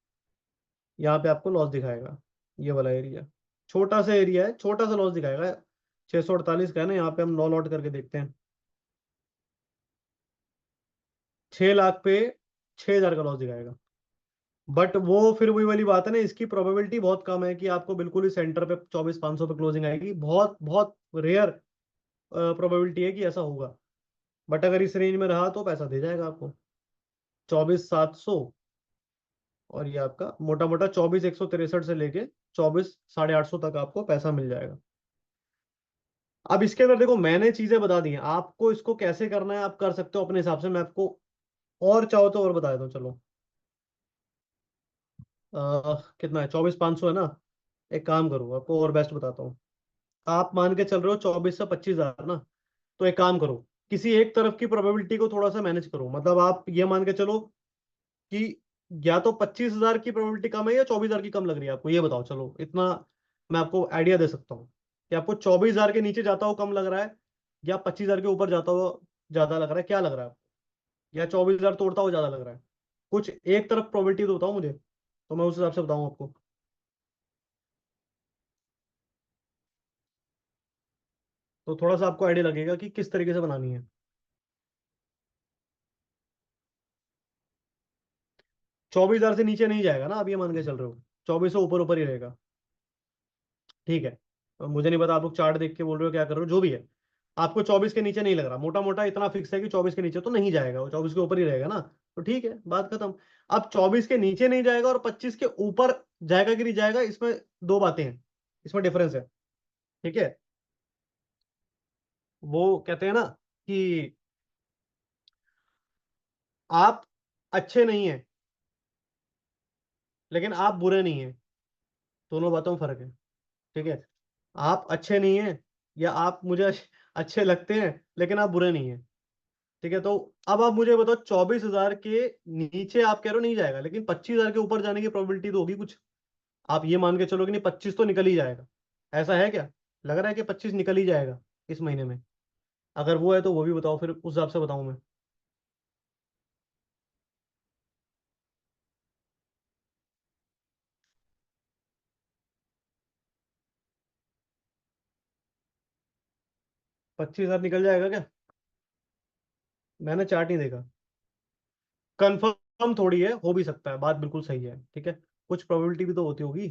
यहाँ पे आपको लॉस दिखाएगा। ये वाला एरिया छोटा सा एरिया है, छोटा सा लॉस दिखाएगा। 648 का है ना, यहाँ पे हम नॉल आउट करके देखते हैं। 6 लाख पे 6,000 का लॉस दिखाएगा। बट वो फिर वही वाली बात है ना, इसकी प्रोबेबिलिटी बहुत कम है कि आपको बिल्कुल ही सेंटर पे 24,500 पे क्लोजिंग आएगी, बहुत बहुत रेयर प्रोबेबिलिटी है कि ऐसा होगा। बट अगर इस रेंज में रहा तो पैसा दे जाएगा आपको, 24,700। और ये आपका मोटा मोटा 24,163 से लेके 24,850 तक आपको पैसा मिल जाएगा। अब इसके अंदर देखो, मैंने चीजें बता दी हैं आपको, इसको कैसे करना है आप कर सकते हो अपने हिसाब से। मैं आपको और चाहो तो और बता देता हूँ, चलो। कितना है, 24,500 है ना। एक काम करो, आपको और बेस्ट बताता हूँ। आप मान के चल रहे हो 24 से 25 हज़ार ना, तो एक काम करो, किसी एक तरफ की प्रोबेबिलिटी को थोड़ा सा मैनेज करो। मतलब आप ये मान के चलो कि या तो 25,000 की प्रोबेबिलिटी कम है या 24,000 की कम लग रही है आपको, ये बताओ, चलो इतना मैं आपको आइडिया दे सकता हूँ कि आपको 24,000 के नीचे जाता हो कम लग रहा है, या 25,000 के ऊपर जाता हो ज्यादा लग रहा है, क्या लग रहा है आपको, या 24,000 तोड़ता हो ज्यादा लग रहा है। कुछ एक तरफ प्रोबेबिलिटी तो बताओ मुझे, तो मैं उस हिसाब से बताऊँ आपको। तो थोड़ा सा आपको आइडिया लगेगा कि किस तरीके से बनानी है। 24,000 से नीचे नहीं जाएगा ना, आप ये मान के चल रहे हो, 24 से ऊपर ऊपर ही रहेगा। ठीक है, अब मुझे नहीं पता, आप लोग चार्ट देख के बोल रहे हो क्या कर रहे हो, जो भी है। आपको 24 के नीचे नहीं लग रहा, मोटा मोटा इतना फिक्स है कि 24 के नीचे तो नहीं जाएगा, वो 24 के ऊपर ही रहेगा ना। तो ठीक है, बात खत्म। अब 24 के नीचे नहीं जाएगा और 25 के ऊपर जाएगा कि नहीं जाएगा, इसमें दो बातें हैं, इसमें डिफरेंस है। ठीक है, वो कहते हैं ना कि आप अच्छे नहीं हैं, लेकिन आप बुरे नहीं हैं। दोनों बातों में फर्क है। ठीक है। आप अच्छे नहीं हैं, या आप मुझे अच्छे लगते हैं लेकिन आप बुरे नहीं हैं। ठीक है। तो अब आप मुझे बताओ, 24,000 के नीचे आप कह रहे हो नहीं जाएगा, लेकिन 25,000 के ऊपर जाने की प्रोबेबिलिटी तो होगी कुछ। आप ये मान के चलो कि नहीं, 25 तो निकल ही जाएगा। ऐसा है क्या? लग रहा है कि 25 निकल ही जाएगा इस महीने में? अगर वो है तो वो भी बताओ, फिर उस हिसाब से बताऊं मैं। 25,000 निकल जाएगा क्या? मैंने चार्ट नहीं देखा। कंफर्म थोड़ी है, हो भी सकता है, बात बिल्कुल सही है। ठीक है। कुछ प्रोबेबिलिटी भी तो होती होगी।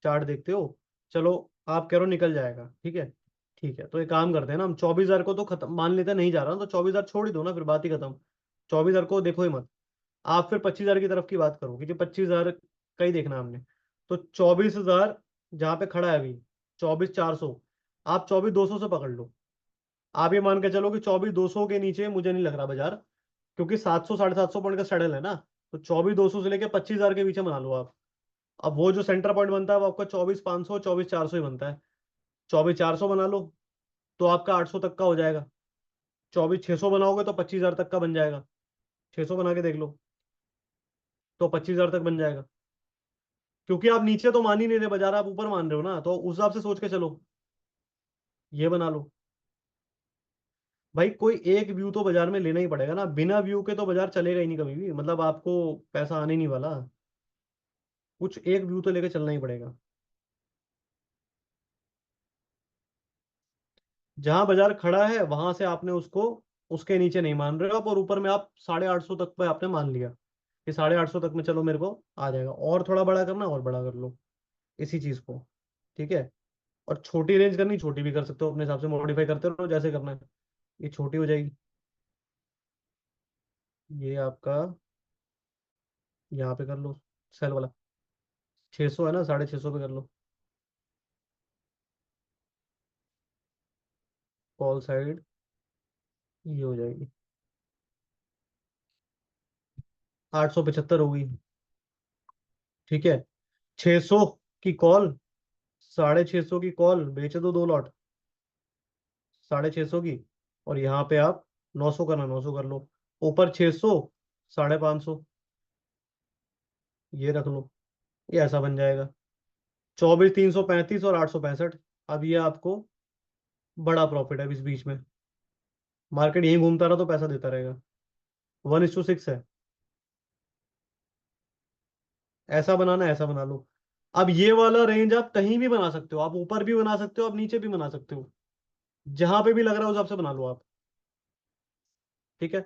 चार्ट देखते हो। चलो, आप कह रहे हो निकल जाएगा, ठीक है। ठीक है, तो एक काम करते हैं ना, हम 24,000 को तो खत्म मान लेते हैं, नहीं जा रहा तो 24,000 छोड़ ही दो ना, फिर बात ही खत्म। 24,000 को देखो ही मत। आप फिर 25,000 की तरफ की बात करो, क्योंकि 25,000 का ही देखना है हमने। तो 24,000 जहाँ पे खड़ा है अभी, 24,400, आप 24,200 से पकड़ लो। आप ये मान के चलो कि 24,200 के नीचे मुझे नहीं लग रहा बाजार, क्योंकि 700 750 पॉइंट का सैडल है ना। तो 24,200 से लेके 25,000 के बीच में बना लो आप। अब वो जो सेंटर पॉइंट बनता है वो आपका 24,500 24,400 ही बनता है। 24,400 बना लो, तो आपका 800 तक का हो जाएगा। 24,600 बनाओगे तो 25,000 तक का बन जाएगा। 600 बना के देख लो, तो 25,000 तक बन जाएगा। क्योंकि आप नीचे तो मान ही नहीं रहे बाजार, आप ऊपर मान रहे हो ना, तो उस हिसाब से सोच के चलो। ये बना लो। भाई कोई एक व्यू तो बाजार में लेना ही पड़ेगा ना, बिना व्यू के तो बाजार चलेगा ही नहीं कभी भी, मतलब आपको पैसा आने नहीं वाला। कुछ एक व्यू तो लेके चलना ही पड़ेगा। जहां बाजार खड़ा है वहां से आपने उसको, उसके नीचे नहीं मान रहे हो आप, और ऊपर में आप 850 तक पे आपने मान लिया कि 850 तक में चलो मेरे को आ जाएगा, और थोड़ा बड़ा करना और बड़ा कर लो इसी चीज को। ठीक है। और छोटी रेंज करनी, छोटी भी कर सकते हो अपने हिसाब से, मॉडिफाई करते रहो जैसे करना है। ये छोटी हो जाएगी। ये आपका यहाँ पे कर लो, सेल वाला। 600 है ना, 650 पे कर लो। कॉल साइड ये हो जाएगी, 875 होगी। ठीक है। 600 की कॉल, 650 की कॉल बेच दो, दो लॉट, 650 की। और यहाँ पे आप 900 करना, 900 कर लो। ऊपर 600, 550, ये रख लो। ये ऐसा बन जाएगा। 24,335 और 865। अब ये आपको बड़ा प्रॉफिट है इस बीच में। मार्केट यहीं घूमता रहा तो पैसा देता रहेगा। 1:6 है। ऐसा बनाना है, ऐसा बना लो। अब ये वाला रेंज आप कहीं भी बना सकते हो, आप ऊपर भी बना सकते हो, आप नीचे भी बना सकते हो। जहां पे भी लग रहा है उस हिसाब से बना लो आप। ठीक है।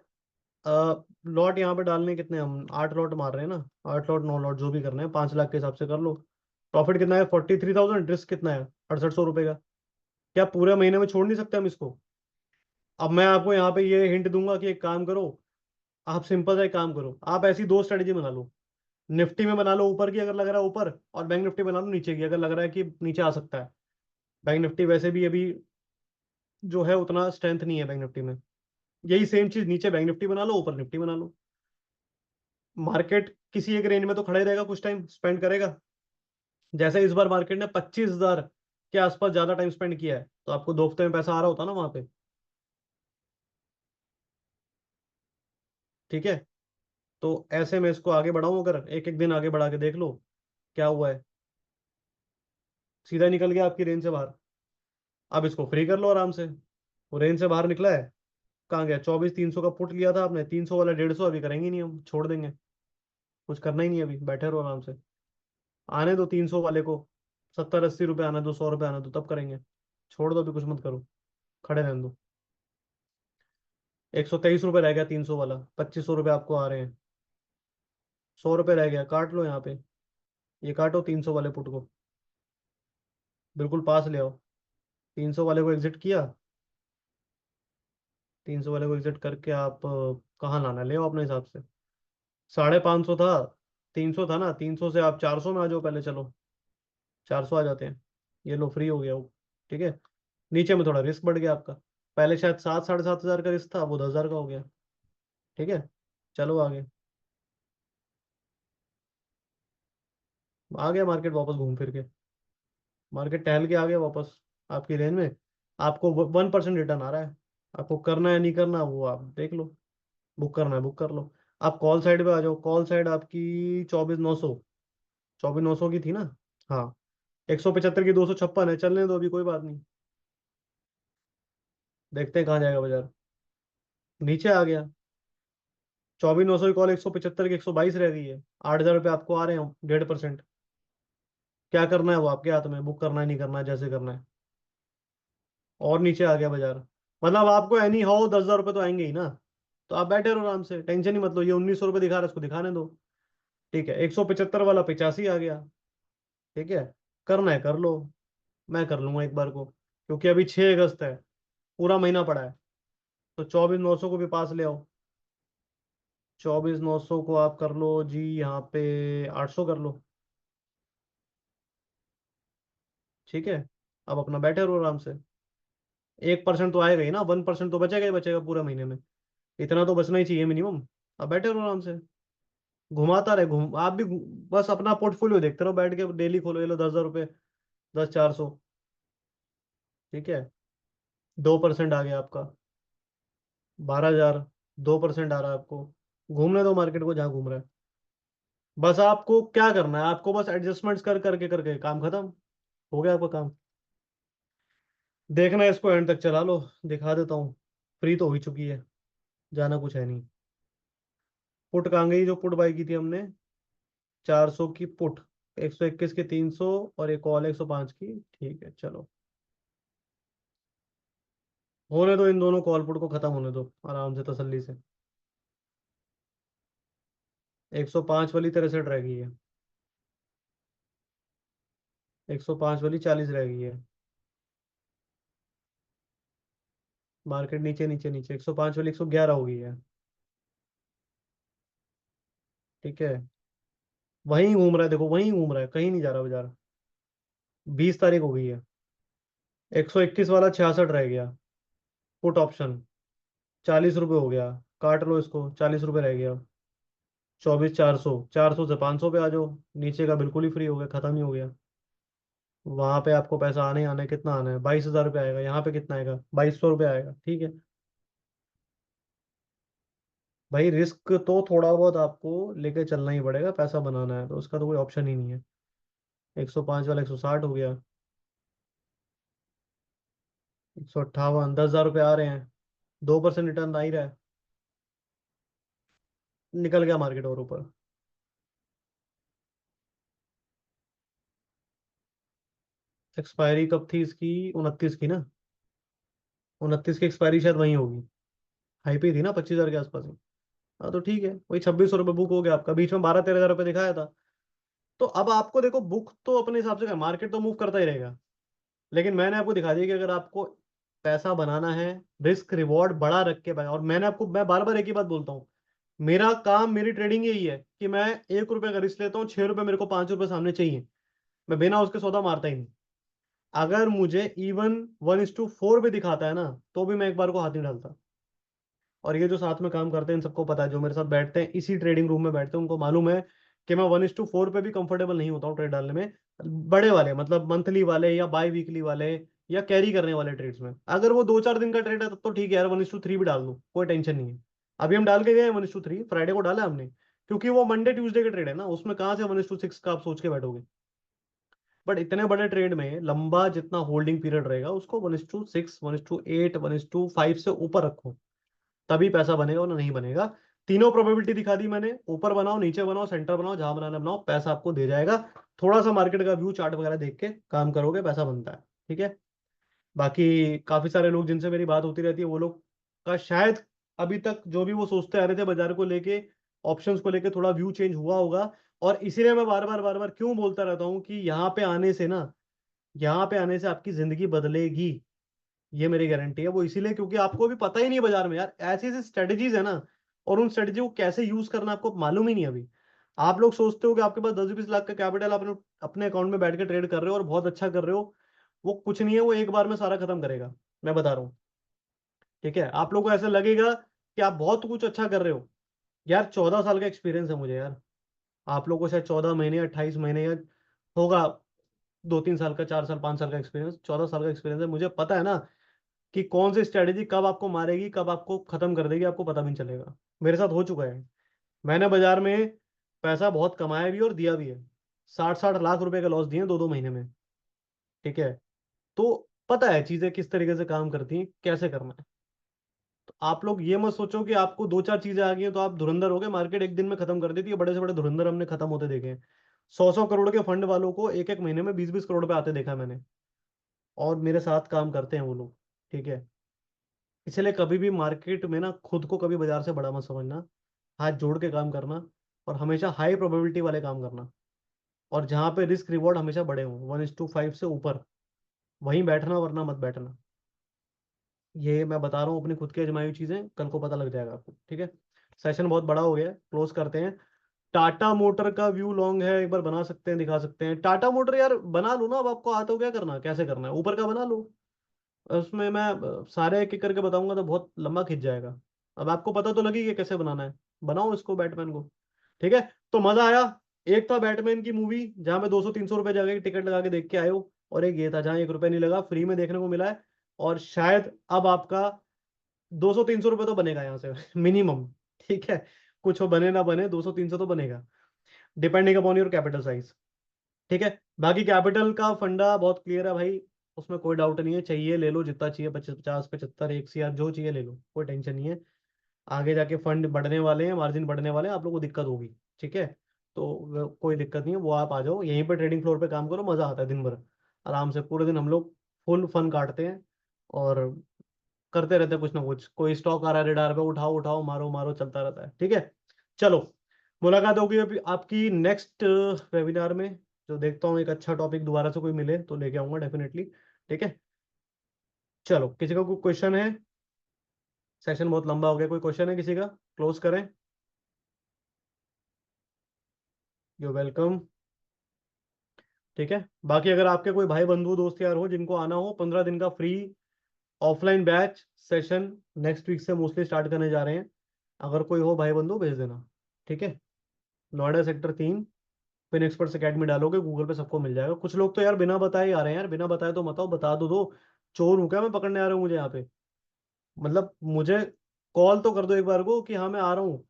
लॉट यहाँ पे डालने कितने, हम 8 लॉट मार रहे हैं ना। 8 लॉट 9 लॉट जो भी करने हैं, 5 लाख के हिसाब से कर लो। प्रॉफिट कितना है? 43,000। रिस्क कितना है? 6800 रुपये का। क्या पूरे महीने में छोड़ नहीं सकते हम इसको? अब मैं आपको यहाँ पे ये हिंट दूंगा कि एक काम करो। आप सिंपल सा एक काम करो, आप ऐसी दो स्ट्रेटेजी बना लो। निफ्टी में बना लो ऊपर की अगर लग रहा है ऊपर, और बैंक निफ्टी बना लो नीचे की अगर लग रहा है कि नीचे आ सकता है। बैंक निफ्टी वैसे भी अभी जो है उतना स्ट्रेंथ नहीं है बैंक निफ्टी में। यही सेम चीज नीचे बैंक निफ्टी बना लो, ऊपर निफ्टी बना लो। मार्केट किसी एक रेंज में तो खड़ा ही रहेगा, कुछ टाइम स्पेंड करेगा। जैसे इस बार मार्केट ने 25,000 के आसपास ज्यादा टाइम स्पेंड किया है, तो आपको 2 हफ्ते में पैसा आ रहा होता ना वहां पे। ठीक है। तो ऐसे में इसको आगे बढ़ाऊं, अगर एक एक दिन आगे बढ़ा के देख लो क्या हुआ है। सीधा निकल गया आपकी रेंज से बाहर। अब इसको फ्री कर लो आराम से। वो रेंज से बाहर निकला है, कहाँ गया? 24,300 का पुट लिया था आपने, 300 वाला 150 अभी करेंगे नहीं, हम छोड़ देंगे। कुछ करना ही नहीं, अभी बैठे रहो आराम से। आने दो 300 वाले को, 70 80 रुपये आने दो, 100 रुपये आने दो, तब करेंगे। छोड़ दो, अभी कुछ मत करो, खड़े रहने दो। 123 रुपये रह गया 300 वाला, 2500 रुपये आपको आ रहे हैं। 100 रुपये रह गया, काट लो यहाँ पे। ये काटो 300 वाले पुट को, बिल्कुल पास ले आओ। 300 वाले को एग्जिट किया। 300 वाले को एग्जिट करके आप कहाँ लाना है ले आओ अपने हिसाब से। 550 था, 300 था ना, 300 से आप 400 में आ जाओ पहले, चलो 400 आ जाते हैं। ये लो, फ्री हो गया वो। ठीक है। नीचे में थोड़ा रिस्क बढ़ गया आपका। पहले शायद 7 7,500 का रिस्क था, वो 10,000 का हो गया। ठीक है। चलो आगे। आ गया मार्केट वापस घूम फिर के, मार्केट टहल के आ गया वापस आपकी रेंज में। आपको 1% रिटर्न आ रहा है। आपको करना है नहीं करना वो आप देख लो। बुक करना है बुक कर लो। आप कॉल साइड पे आ जाओ। कॉल साइड आपकी 24,900, 24,900 की थी ना। हाँ, 175 की 256 है, चलने दो अभी, कोई बात नहीं। देखते हैं कहाँ जाएगा बाजार। नीचे आ गया। 24,900 की कॉल 175 की 122 रह गई है। 8,000 रुपये आपको आ रहे हैं 1.5%। क्या करना है वो आपके हाथ में, बुक करना है नहीं करना है, जैसे करना है। और नीचे आ गया बाजार। मतलब आपको एनी हाउ 10,000 रुपये तो आएंगे ही ना। तो आप बैठे रहो आराम से, टेंशन ही मत लो। ये 1,900 रुपये दिखा रहा है, इसको दिखाने दो। ठीक है, 175 वाला 85 आ गया। ठीक है, करना है कर लो। मैं कर लूंगा एक बार को, क्योंकि अभी 6 अगस्त है, पूरा महीना पड़ा है। तो 24,900 को भी पास ले आओ। 24,900 को आप कर लो जी यहाँ पे, 800 कर लो। ठीक है, अब अपना बैठे रहो आराम से। 1% तो आएगा ही ना, 1% तो बचेगा ही बचेगा पूरे महीने में। इतना तो बचना ही चाहिए मिनिमम। अब बैठे रहो आराम से, घुमाता रहे घूम आप भी बस अपना पोर्टफोलियो देखते रहो बैठ के। डेली खोलो, ये लो 10,000 रुपये, 10 400। ठीक है, 2% आ गया आपका, 12,000। 2% आ रहा है आपको। घूमने दो मार्केट को जहाँ घूम रहा है। बस आपको क्या करना है, आपको बस एडजस्टमेंट्स कर करके करके काम खत्म। हो गया आपका काम। देखना है इसको एंड तक चला लो, दिखा देता हूँ। फ्री तो हो ही चुकी है, जाना कुछ है नहीं। पुट कहाँ गई जो पुट बाई की थी हमने? 400 की पुट, 121 के 300, और एक कॉल 105 की। ठीक है चलो, होने दो इन दोनों कॉल पुट को, खत्म होने दो आराम से तसल्ली से। 105 वाली 63 रह गई है। 105 वाली 40 रह गई है। मार्केट नीचे नीचे नीचे, 105 वाली 111 हो गई है। ठीक है, वहीं घूम रहा है, देखो वहीं घूम रहा है, कहीं नहीं जा रहा बाजार। 20 तारीख हो गई है। 121 वाला 66 रह गया, पुट ऑप्शन। 40 रुपये हो गया, काट लो इसको, 40 रुपये रह गया। 24 400, 400 से 500 पे आ जाओ। नीचे का बिल्कुल ही फ्री हो गया, खत्म ही हो गया। वहां पे आपको पैसा आने ही आना है। कितना आना है? 22,000 रुपये आएगा। यहाँ पे कितना आएगा? 2,200 रुपये आएगा। ठीक है भाई, रिस्क तो थोड़ा बहुत आपको लेके चलना ही पड़ेगा, पैसा बनाना है तो उसका तो कोई ऑप्शन ही नहीं है। 105 वाला 160 हो गया। 158, 10,000 रुपये आ रहे हैं। 2% रिटर्न आ ही रहा है। निकल गया मार्केट और ऊपर। एक्सपायरी कब थी इसकी? 29 की ना। 29 की एक्सपायरी शायद वही होगी। हाई पे थी ना, 25,000 के आसपास ही। हाँ तो ठीक है, वही 2,600 रुपये बुक हो गया आपका। बीच में 12 13 हज़ार रुपये दिखाया था। तो अब आपको देखो, बुक तो अपने हिसाब से मार्केट तो मूव करता ही रहेगा। लेकिन मैंने आपको दिखा दिया कि अगर आपको पैसा बनाना है, रिस्क रिवॉर्ड बड़ा रख के और मैं बार बार एक ही बात बोलता हूँ। मेरा काम, मेरी ट्रेडिंग यही है कि मैं 1 रुपए का रिस्क लेता हूँ, 6 रुपए मेरे को, 5 रुपए सामने चाहिए। मैं बिना उसके सौदा मारता ही नहीं। अगर मुझे इवन 1:4 पे दिखाता है ना, तो भी मैं एक बार को हाथ नहीं डालता। और ये जो साथ में काम करते हैं इन सबको पता है, जो मेरे साथ बैठते हैं इसी ट्रेडिंग रूम में बैठते हैं, उनको मालूम है कि मैं 1:4 पे भी कंफर्टेबल नहीं होता हूँ ट्रेड डालने में। बड़े वाले मतलब मंथली वाले या बाई वीकली वाले या कैरी करने वाले ट्रेड्स में, अगर वो 2 4 दिन का ट्रेड है तब तो ठीक है यार, 1:3 भी डाल दूँ, कोई टेंशन नहीं है। अभी हम डाल के गए 1:3, फ्राइडे को डाला हमने, क्योंकि वो मंडे ट्यूसडे के ट्रेड है ना, उसमें कहाँ से 1:6 का आप सोच के बैठोगे। बट इतने बड़े ट्रेड में लंबा जितना होल्डिंग पीरियड रहेगा, उसको 1:6, 1:8, 1:5 से ऊपर रखो, तभी पैसा बनेगा, वरना नहीं बनेगा। तीनों प्रोबेबिलिटी दिखा दी मैंने, ऊपर बनाओ नीचे बनाओ सेंटर बनाओ, जहां बनाना बनाओ, पैसा आपको दे जाएगा। थोड़ा सा मार्केट का व्यू चार्ट वगैरह देख के काम करोगे, पैसा बनता है। ठीक है, बाकी काफी सारे लोग जिनसे मेरी बात होती रहती है, वो लोग का शायद अभी तक जो भी वो सोचते आ रहे थे बाजार को लेके, ऑप्शंस को लेके, थोड़ा व्यू चेंज हुआ होगा। और इसीलिए मैं बार बार क्यों बोलता रहता हूँ कि यहाँ पे आने से ना, यहाँ पे आने से आपकी जिंदगी बदलेगी। ये मेरी गारंटी है। वो इसीलिए क्योंकि आपको भी पता ही नहीं है बाजार में यार, ऐसी ऐसी स्ट्रेटजीज है ना, और उन स्ट्रेटजी को कैसे यूज करना आपको मालूम ही नहीं अभी। आप लोग सोचते हो कि आपके पास 10 20 लाख का कैपिटल, आप अपने अकाउंट में बैठ के ट्रेड कर रहे हो और बहुत अच्छा कर रहे हो। वो कुछ नहीं है, वो एक बार में सारा खत्म करेगा, मैं बता रहा हूँ। ठीक है, आप लोगों को ऐसा लगेगा कि आप बहुत कुछ अच्छा कर रहे हो। यार 14 साल का एक्सपीरियंस है मुझे यार। आप लोगों को शायद 14 महीने या 28 महीने या होगा 2-3 साल का, 4 साल 5 साल का एक्सपीरियंस, 14 साल का एक्सपीरियंस है, मुझे पता है ना कि कौन सी स्ट्रेटेजी कब आपको मारेगी, कब आपको खत्म कर देगी, आपको पता भी नहीं चलेगा। मेरे साथ हो चुका है। मैंने बाजार में पैसा बहुत कमाया भी और दिया भी है। 60-60 लाख रुपए का लॉस दिए 2-2 महीने में। ठीक है। तो पता है चीजें किस तरीके से काम करती हैं, कैसे करना है। तो आप लोग ये मत सोचो कि आपको 2-4 चीजें आ गई हैं तो आप धुरंधर हो गए, मार्केट एक दिन में खत्म कर देती है। बड़े से बड़े धुरंधर हमने खत्म होते देखे हैं। 100-100 करोड़ के फंड वालों को एक एक महीने में 20-20 करोड़ पे आते देखा है मैंने। और मेरे साथ काम करते हैं वो लोग। ठीक है। इसलिए कभी भी मार्केट में ना खुद को कभी बाजार से बड़ा मत समझना। हाथ जोड़ के काम करना। और हमेशा हाई प्रोबेबिलिटी वाले काम करना। और जहां पे रिस्क रिवॉर्ड हमेशा बड़े हों, 1:5 से ऊपर, वहीं बैठना, वरना मत बैठना। ये मैं बता रहा हूँ अपनी खुद की आजमाई हुई चीजें, कल को पता लग जाएगा आपको। ठीक है। सेशन बहुत बड़ा हो गया है, क्लोज करते हैं। टाटा मोटर का व्यू लॉन्ग है, एक बार बना सकते हैं, दिखा सकते हैं। टाटा मोटर यार बना लो ना, अब आपको आता हो क्या करना, कैसे करना है, ऊपर का बना लो। उसमें मैं सारे एक एक करके बताऊंगा तो बहुत लंबा खिंच जाएगा। अब आपको पता तो लगी कि कैसे बनाना है। बनाओ इसको, बैटमैन को। ठीक है। तो मजा आया। एक था बैटमैन की मूवी जहां पे 200-300 रुपए जगह की टिकट लगा के देख के आए हो, और एक ये था जहां 1 रुपया नहीं लगा, फ्री में देखने को मिला है। और शायद अब आपका 200-300 रुपये तो बनेगा यहाँ से मिनिमम। ठीक है। कुछ हो बने ना बने, 200-300 तो बनेगा, depending upon your capital size. ठीक है। बाकी कैपिटल का फंडा बहुत क्लियर है भाई। उसमें कोई डाउट नहीं है, चाहिए ले लो जितना चाहिए, 50-50 75 1 से जो चाहिए ले लो, कोई टेंशन नहीं है। आगे जाके फंड बढ़ने वाले हैं, मार्जिन बढ़ने वाले हैं, आप लोगों को दिक्कत होगी। ठीक है। तो कोई दिक्कत नहीं है, वो आप आ जाओ यहीं पर ट्रेडिंग फ्लोर पे काम करो, मजा आता है दिन भर। आराम से पूरे दिन हम लोग फुल फन काटते हैं। और करते रहते हैं कुछ ना कुछ, कोई स्टॉक आ रहा है रेडार पे, उठाओ उठाओ, मारो मारो, चलता रहता है। ठीक है। चलो, मुलाकात होगी अभी आपकी नेक्स्ट वेबिनार में। जो देखता हूँ एक अच्छा टॉपिक दोबारा से कोई मिले तो लेके आऊंगा डेफिनेटली। ठीक है। चलो, किसी का कोई क्वेश्चन है? सेशन बहुत लंबा हो गया, कोई क्वेश्चन है किसी का? क्लोज करें। You welcome. ठीक है। बाकी अगर आपके कोई भाई बंधु दोस्त यार हो जिनको आना हो, 15 दिन का free offline batch session next week से मोस्टली स्टार्ट करने जा रहे हैं। अगर कोई हो भाई बंधु, भेज देना। ठीक है। नोएडा सेक्टर 3, फिर एक्सपर्ट्स एकेडमी डालोगे गूगल पे, सबको मिल जाएगा। कुछ लोग तो यार बिना बताए ही आ रहे हैं यार, बिना बताए तो मत आओ, बता दो। चोर हूं क्या मैं, पकड़ने आ रहे हो मुझे यहाँ पे? मतलब मुझे कॉल तो कर दो एक बार को कि हाँ मैं आ रहा हूँ।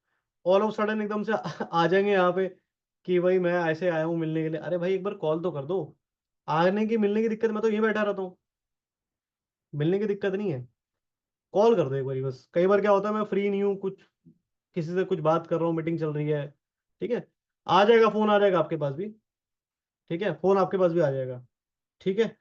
ऑल ऑफ सडन एकदम से आ जाएंगे यहाँ पे कि भाई मैं ऐसे आया हूँ मिलने के लिए। अरे भाई एक बार कॉल तो कर दो। आने की मिलने की दिक्कत, मैं तो यहीं बैठा रहता हूँ, मिलने की दिक्कत नहीं है। कॉल कर दो एक बारी बस। कई बार क्या होता है मैं फ्री नहीं हूँ, कुछ किसी से कुछ बात कर रहा हूँ, मीटिंग चल रही है। ठीक है। आ जाएगा, फोन आ जाएगा आपके पास भी। ठीक है, फोन आपके पास भी आ जाएगा। ठीक है।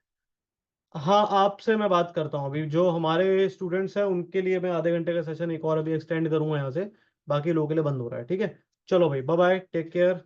हाँ, आपसे मैं बात करता हूँ अभी। जो हमारे स्टूडेंट्स हैं उनके लिए मैं आधे घंटे का सेशन एक और अभी एक्सटेंड करूंगा यहाँ से। बाकी लोगों के लिए बंद हो रहा है। ठीक है। चलो भाई, बाय बाय, टेक केयर।